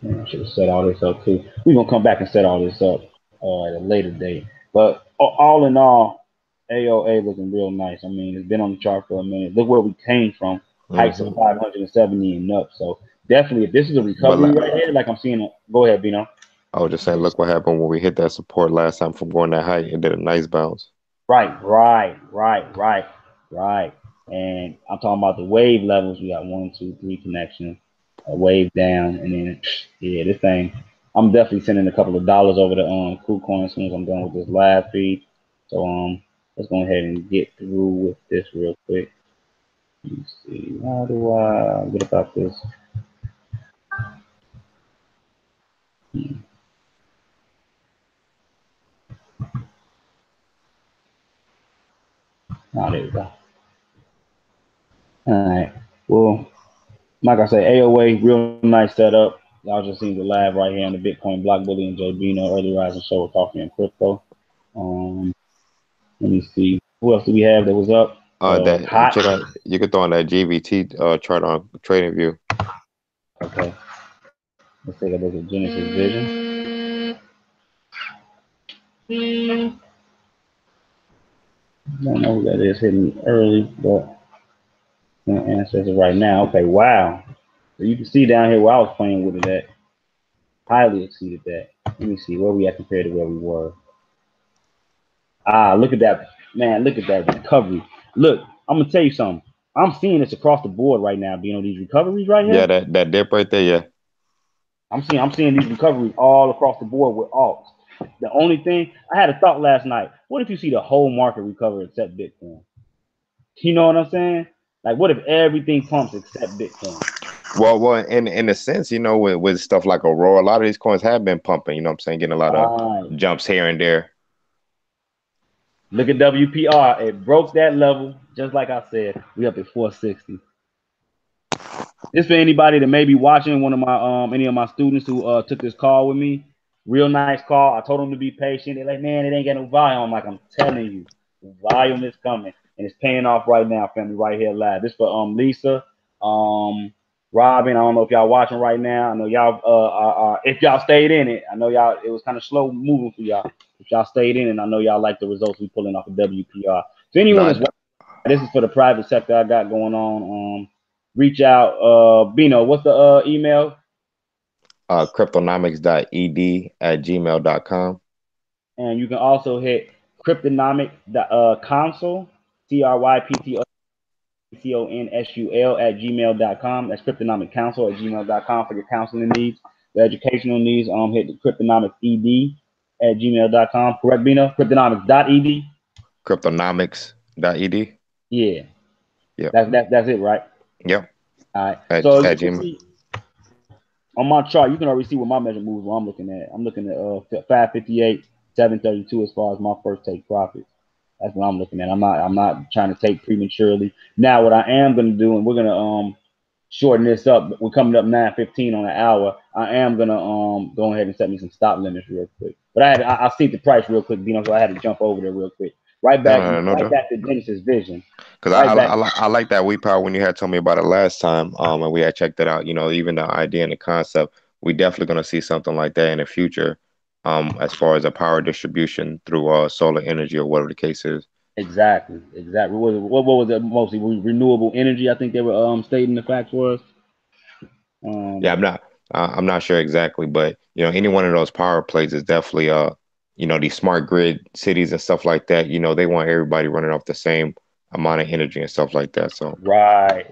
Man, I should have set all this up too. We're gonna come back and set all this up at a later date. But all in all, AOA looking real nice. I mean, it's been on the chart for a minute. Look where we came from, heights of Hmm. 570 and up. So definitely, if this is a But recovery right here, like I'm seeing, go ahead, Bino. I was just saying, look what happened when we hit that support last time from going that high and did a nice bounce. Right. And I'm talking about the wave levels. We got 1, 2, 3 connections, a wave down, and then yeah, this thing. I'm definitely sending a couple of dollars over to KuCoin as soon as I'm done with this live feed. So let's go ahead and get through with this real quick. Let me see. How do I get about this? Oh, there we go. All right. Well, like I say, AOA, real nice setup. Y'all just seen the live right here on the Bitcoin Block Bully and Joe Bino early rising show with coffee and crypto. Let me see. Who else do we have that was up? That Hot. check out. You could throw on that GBT chart on Trading View. Okay. Let's take a look at Genesis Vision. I don't know who that is hitting early, but I'm gonna answer it right now. Okay, wow. So you can see down here where I was playing with it at. Highly exceeded that. Let me see where we at compared to where we were. Look at that, man. Look at that recovery. Look, I'm gonna tell you something. I'm seeing this across the board right now. Being on these recoveries right Yeah, here. that dip right there. Yeah, I'm seeing these recoveries all across the board with alts. The only thing I had a thought last night: what if you see the whole market recover except Bitcoin? You know what I'm saying? Like, what if everything pumps except Bitcoin? Well, in a sense, with stuff like Aurora, a lot of these coins have been pumping. You know what I'm saying? Getting a lot of Right. jumps here and there. Look at WPR. It broke that level, just like I said. We up at 460. This for anybody that may be watching. One of my any of my students who took this call with me. Real nice call. I told them to be patient. They're like, man, it ain't got no volume. I'm like, I'm telling you, the volume is coming and it's paying off right now, family, right here live. This for Lisa, Robin. I don't know if y'all watching right now. I know y'all if y'all stayed in it, I know y'all it was kind of slow moving for y'all. If y'all stayed in it, I know y'all like the results we pulling off of WPR. So anyone that's No, watching, this is for the private sector I got going on. Reach out. Bino, what's the email? Cryptonomics.ed@gmail.com. And you can also hit cryptonomic console, CRYPTONSUL @gmail.com. That's cryptonomic council @gmail.com for your counseling needs. The educational needs, hit the cryptonomics ed@gmail.com. Correct, Bino? Cryptonomics.ed? Cryptonomics.ed. Yeah. Yep. That's it, right? Yep. All right. At, So you at can Gmail. see on my chart, you can already see what my measure moves. What I'm looking at. I'm looking at 558, 732 as far as my first take profits. That's what I'm looking at. I'm not trying to take prematurely. Now, what I am going to do, and we're going to shorten this up. We're coming up 9:15 on an hour. I am going to go ahead and set me some stop limits real quick. But I see the price real quick, so I had to jump over there real quick. Right No, back, no, no, no, right Joe. back to Genesis Vision. Because Right back. I like that we power when you had told me about it last time, and we had checked it out. Even the idea and the concept, we definitely going to see something like that in the future, as far as a power distribution through solar energy or whatever the case is. Exactly. What was it mostly? Renewable energy. I think they were stating the facts for us. Yeah, I'm not sure exactly, but any one of those power plays is definitely these smart grid cities and stuff like that. They want everybody running off the same amount of energy and stuff like that. So Right.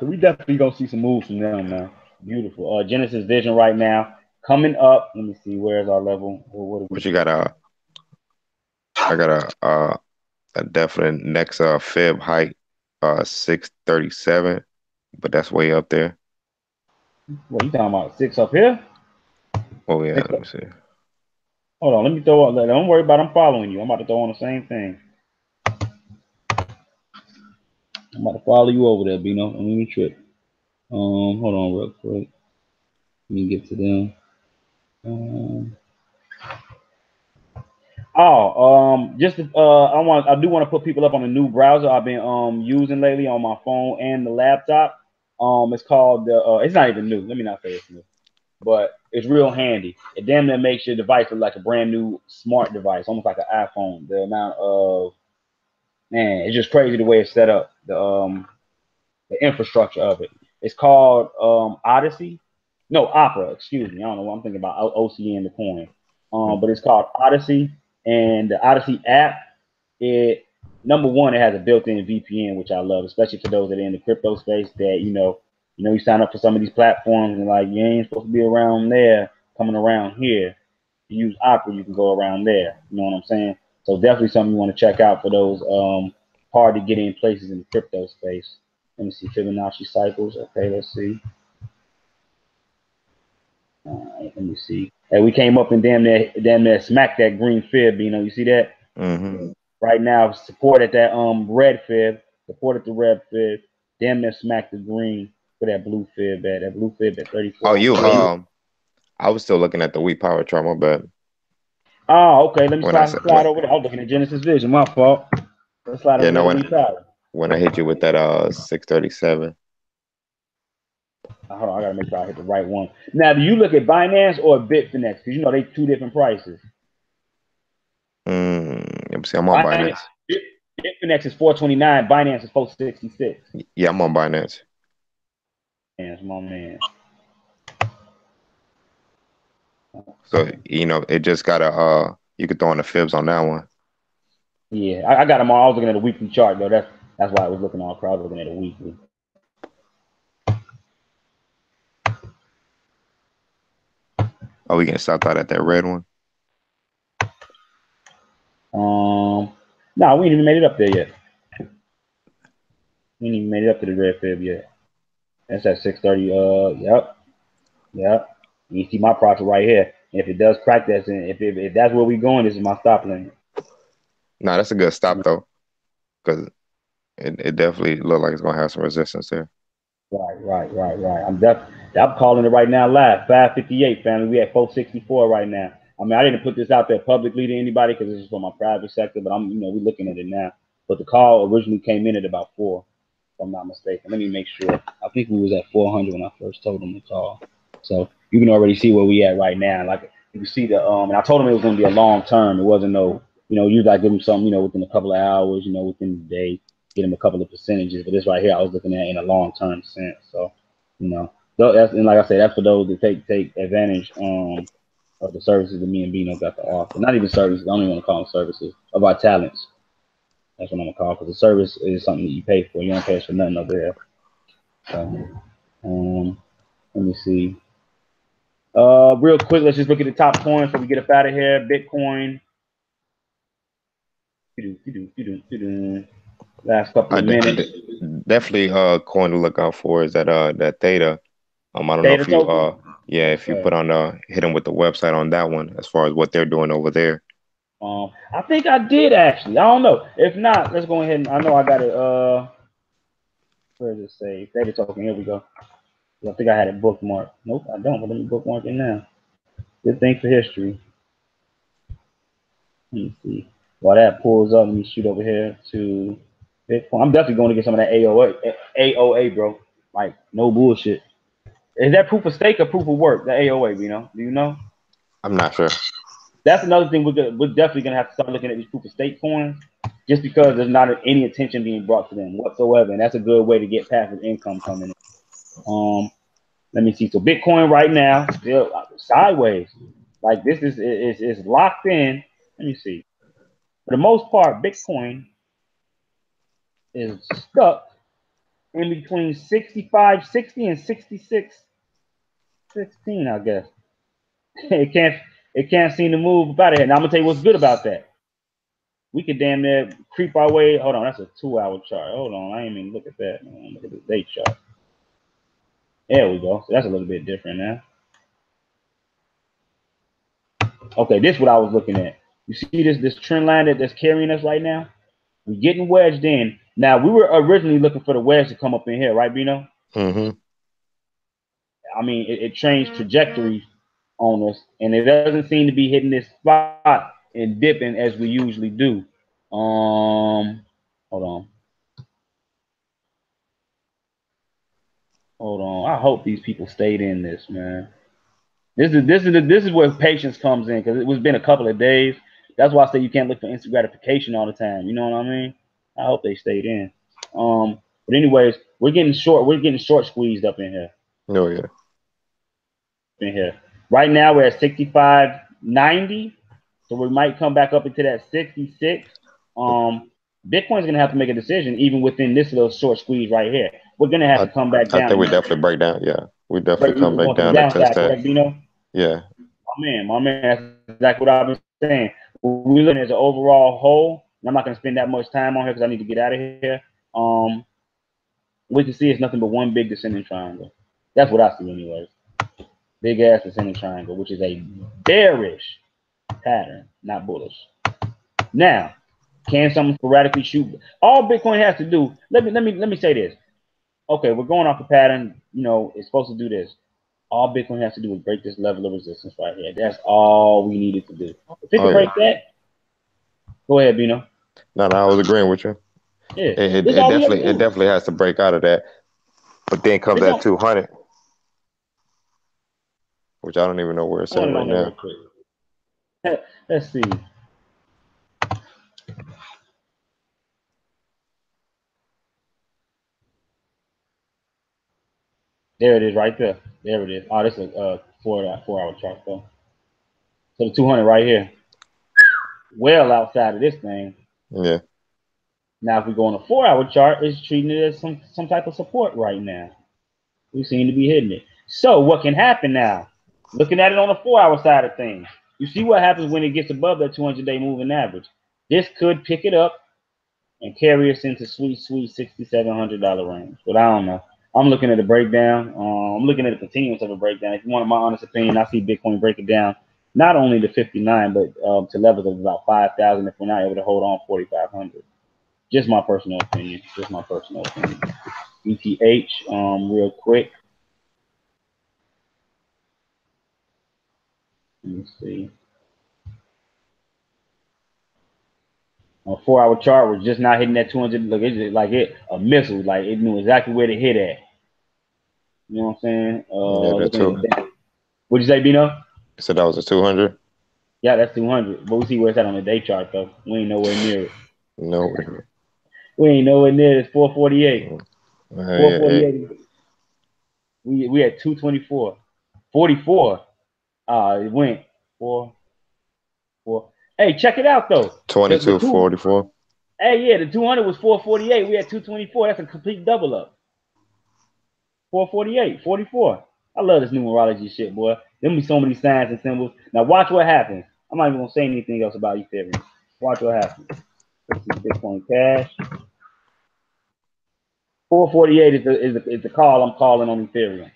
So we definitely gonna see some moves from them, man. Beautiful. Genesis Vision right now coming up. Let me see. Where's our level? What do we? but you got I got a definite next fib height 637, but that's way up there. What you talking about? 6 up here? Oh yeah, Six let up. me see. Hold on. Let me throw. Don't worry about. I'm following you. I'm about to throw on the same thing. I'm about to follow you over there, Bino. Let me trip. Hold on real quick. Let me get to them. I do want to put people up on a new browser I've been using lately on my phone and the laptop. It's called it's not even new. Let me not say it's new, but it's real handy. It damn near makes your device look like a brand new smart device, almost like an iPhone. The amount of man, it's just crazy the way it's set up. The infrastructure of it. It's called Odyssey. No, Opera. Excuse me. I don't know what I'm thinking about. OCN the coin. But it's called Odyssey, and the Odyssey app. It number one, it has a built-in VPN, which I love, especially for those that are in the crypto space. That you sign up for some of these platforms and like you ain't supposed to be around there, coming around here. You use Opera, you can go around there. You know what I'm saying? So definitely something you want to check out for those hard to get in places in the crypto space. Let me see Fibonacci cycles. Okay, let's see. Let me see. Hey, we came up and damn near smacked that green fib. You see that? Mm-hmm. Right now, supported that red fib. Supported the red fib. Damn near smacked the green for that blue fib at 34. Oh, I was still looking at the wheat power chart. My bad. Oh, okay. Let me When I said slide over there. I was looking at Genesis Vision. My fault. Let's slide yeah, over no, there to Wheat Power. when I hit you with that 637. Hold on, I gotta make sure I hit the right one. Now, do you look at Binance or Bitfinex? Because they two different prices. Let me see. I'm on Binance, Binance. Bitfinex is 429. Binance is 466. Yeah, I'm on Binance. Yes, my man. So it just gotta you could throw in the fibs on that one. Yeah, I got them all. I was looking at a weekly chart though. That's why I was looking all across. I was looking at a weekly. Oh, we getting stopped out at that red one. No, we ain't even made it up there yet. We ain't even made it up to the red fib yet. That's at 6:30. Yep. You see my profit right here. If it does crack, if that's where we going, this is my stop limit. Nah, that's a good stop though, because it definitely looked like it's gonna have some resistance there. Right. I'm calling it right now live. 5:58, family. We at 464 right now. I mean, I didn't put this out there publicly to anybody because this is for my private sector, but we're looking at it now. But the call originally came in at about 4, if I'm not mistaken. Let me make sure. I think we was at 400 when I first told them to call. So you can already see where we at right now. Like you can see and I told them it was going to be a long term. It wasn't you like give them something, within a couple of hours, within the day, get them a couple of percentages. But this right here, I was looking at in a long term sense. So, and like I said, that's for those that take advantage of the services that me and Bino got to offer. Not even services. I don't even want to call them services, of our talents. That's what I'm gonna call, because the service is something that you pay for. You don't pay for nothing over there. So, let me see. Real quick, let's just look at the top coins so we get up out of here. Bitcoin. Last couple I, of de I minutes. de definitely coin to look out for is that Theta. I don't know Data if you token. if you put on hit them with the website on that one as far as what they're doing over there. I think I did actually. I don't know. If not, let's go ahead and I know I got it. Where does it say? Data token. Here we go. I think I had it bookmarked. Nope, I don't. But let me bookmark it now. Good thing for history. Let me see. While that pulls up, let me shoot over here to Bitcoin. I'm definitely going to get some of that AOA, bro. Like, no bullshit. Is that proof of stake or proof of work? The AOA, Do you know? I'm not sure. That's another thing we're definitely going to have to start looking at these proof of stake coins, just because there's not any attention being brought to them whatsoever. And that's a good way to get passive income coming in. Let me see. So Bitcoin right now, still sideways. Like this is locked in. Let me see. For the most part, Bitcoin is stuck in between 65.60 and 66.16, I guess. It can't seem to move out of here. Now I'm gonna tell you what's good about that. We could damn near creep our way. Hold on, that's a 2-hour chart. Hold on, I ain't even look at that. Look at the day chart. There we go. So that's a little bit different now. Okay, this is what I was looking at. You see this trend line that's carrying us right now? We're getting wedged in. Now we were originally looking for the wedge to come up in here, right, Bino? Mm-hmm. I mean, it changed trajectories on us, and it doesn't seem to be hitting this spot and dipping as we usually do. Hold on. I hope these people stayed in this, man. This is where patience comes in, because it was been a couple of days. That's why I say you can't look for instant gratification all the time. You know what I mean? I hope they stayed in. But anyways, we're getting short squeezed up in here. Oh yeah. Right now we're at 65.90, so we might come back up into that 66. Bitcoin's gonna have to make a decision even within this little short squeeze right here. We're gonna have I to come back I down. think we definitely break down. Yeah, we definitely We're come back going to the down and test downside, that. correct, Bino? Yeah. My man, that's exactly what I've been saying. We look as an overall whole, and I'm not gonna spend that much time on here because I need to get out of here. We can see it's nothing but one big descending triangle. That's what I see, anyways. Big ass descending triangle, which is a bearish pattern, not bullish. Now, can someone sporadically shoot? All Bitcoin has to do. Let me say this. Okay, we're going off the pattern. It's supposed to do this. All Bitcoin has to do is break this level of resistance right here. That's all we needed to do. If it Oh can yeah. break that, go ahead, Bino. No, I was agreeing with you. Yeah, It, this it all we have to definitely it do. definitely has to break out of that, but then comes This at all. 200, which I don't even know where it's I want at it right on there real now. quick. Let's see. There it is, right there. There it is. Oh, this is a 4 hour chart though. So the 200 right here, well outside of this thing. Yeah. Now, if we go on a 4 hour chart, it's treating it as some type of support right now. We seem to be hitting it. So what can happen now? Looking at it on the 4-hour side of things, you see what happens when it gets above that 200-day moving average. This could pick it up and carry us into sweet $6,700 range. But I don't know. I'm looking at a breakdown. I'm looking at the continuance of a breakdown. If you want my honest opinion, I see Bitcoin break it down not only to 59, but to levels of about 5,000 if we're not able to hold on 4,500. Just my personal opinion. Just my personal opinion. ETH, real quick. Let me see. On a 4-hour chart, we're just not hitting that 200. Look, it's just like a missile. Like it knew exactly where to hit at. You know what I'm saying? Yeah, the Looking at two. the what'd you say, Bino? So that was a 200. Yeah, that's 200. But we see where it's at on the day chart, though. We ain't nowhere near it. No. We ain't nowhere near it. It's 448. Yeah, 448. We at 224. 44. It went 4. Hey, check it out though. The two. 2244. Hey, yeah, the 200 was 448. We had 224. That's a complete double up. 448, 44. I love this numerology shit, boy. Them be so many signs and symbols. Now watch what happens. I'm not even gonna say anything else about Ethereum. Watch what happens. Let's see Bitcoin Cash. 448 is the call I'm calling on Ethereum.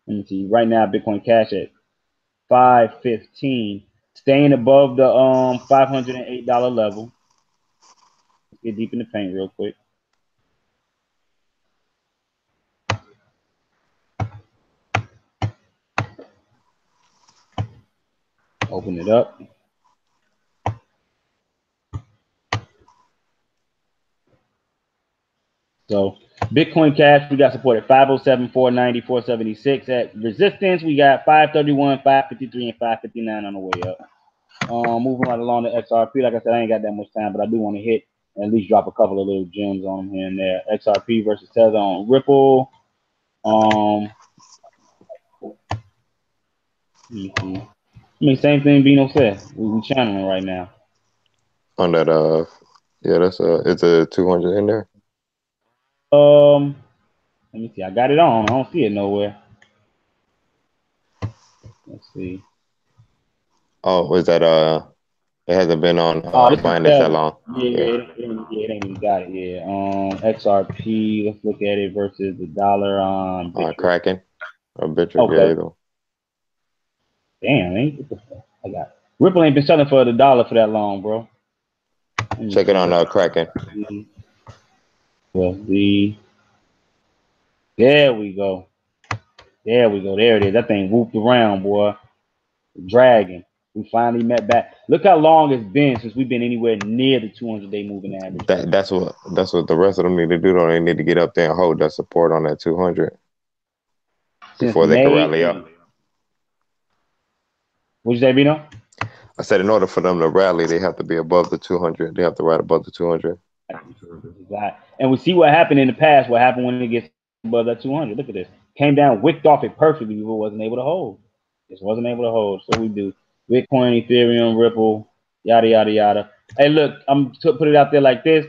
Let me see. Right now, Bitcoin Cash at 515, staying above the $508 level. Let's get deep in the paint real quick. Open it up. So Bitcoin Cash, we got support at 507, 490, 476. At resistance, we got 531, 553, and 559 on the way up. Moving right along to XRP. Like I said, I ain't got that much time, but I do want to hit and at least drop a couple of little gems on here and there. XRP versus Tether on Ripple. Let me see. I mean, same thing Bino said. We channeling right now. On that yeah, it's a 200 in there. Let me see. I got it on. I don't see it nowhere. Let's see. Oh, was that it hasn't been on Oh, this is Binance that Tether. long. Yeah, Yeah. it ain't even got it. Yeah. XRP. Let's look at it versus the dollar on Bitcoin. Kraken or Bittrex, yeah, Okay. either. Damn, ain't what the fuck I got. Ripple ain't been selling for the dollar for that long, bro. Let me Check it see. on Kraken. USD. There we go. There we go. There it is. That thing whooped around, boy. Dragon. We finally met back. Look how long it's been since we've been anywhere near the 200-day moving average. That's what the rest of them need to do. Though they need to get up there and hold that support on that 200 Since before they can May. rally up. What'd you say, Bino? I said in order for them to rally, they have to be above the 200. They have to ride above the 200. And we see what happened in the past. What happened when it gets above that 200? Look at this. Came down, wicked off it perfectly, but wasn't able to hold. Just wasn't able to hold. So we do Bitcoin, Ethereum, Ripple, yada yada yada. Hey, look, I'm to put it out there like this.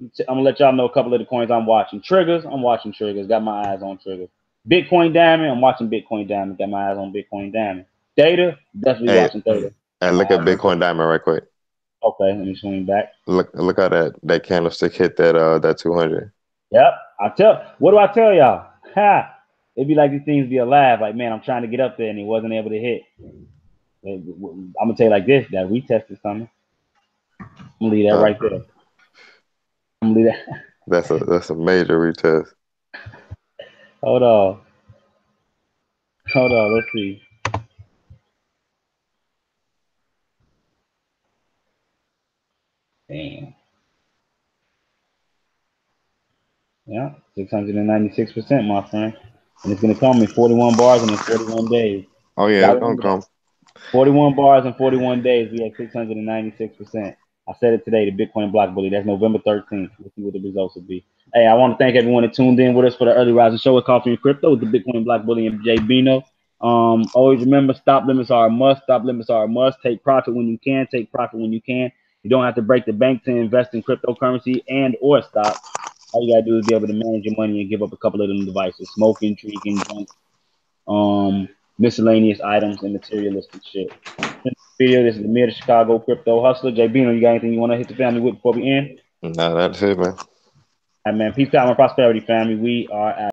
I'm gonna let y'all know a couple of the coins I'm watching. Triggers, I'm watching triggers. Got my eyes on triggers. Bitcoin Diamond, I'm watching Bitcoin Diamond. Got my eyes on Bitcoin Diamond. Data, definitely Hey, watching Data. and look at Bitcoin Diamond right quick. Okay, let me swing back. Look how that candlestick hit that 200. Yep. What do I tell y'all? Ha! It'd be like these things be alive. Like, man, I'm trying to get up there and it wasn't able to hit. I'm gonna tell you like this, that retest is coming. I'm gonna leave that right there. I'm gonna leave that. That's a major retest. Hold on. Let's see. Damn. Yeah, 696%, my friend. And it's gonna come in 41 bars and in 41 days. Oh yeah, Y'all it's gonna remember that? come. 41 bars in 41 days. We had 696%. I said it today, the Bitcoin block bully. That's November 13th. We'll see what the results will be. Hey, I want to thank everyone that tuned in with us for the early rising show with Coffee and Crypto with the Bitcoin block bully and Jay Bino. Always remember, stop limits are a must. Stop limits are a must. Take profit when you can. Take profit when you can. You don't have to break the bank to invest in cryptocurrency and or stocks. All you gotta do is be able to manage your money and give up a couple of them devices, smoking, drinking, junk, miscellaneous items and materialistic shit. Video. This is the Mid Chicago Crypto Hustler. J Bino, you got anything you want to hit the family with before we end? No, that's it, man. All right, man. Peace, power, and prosperity, family. We are out.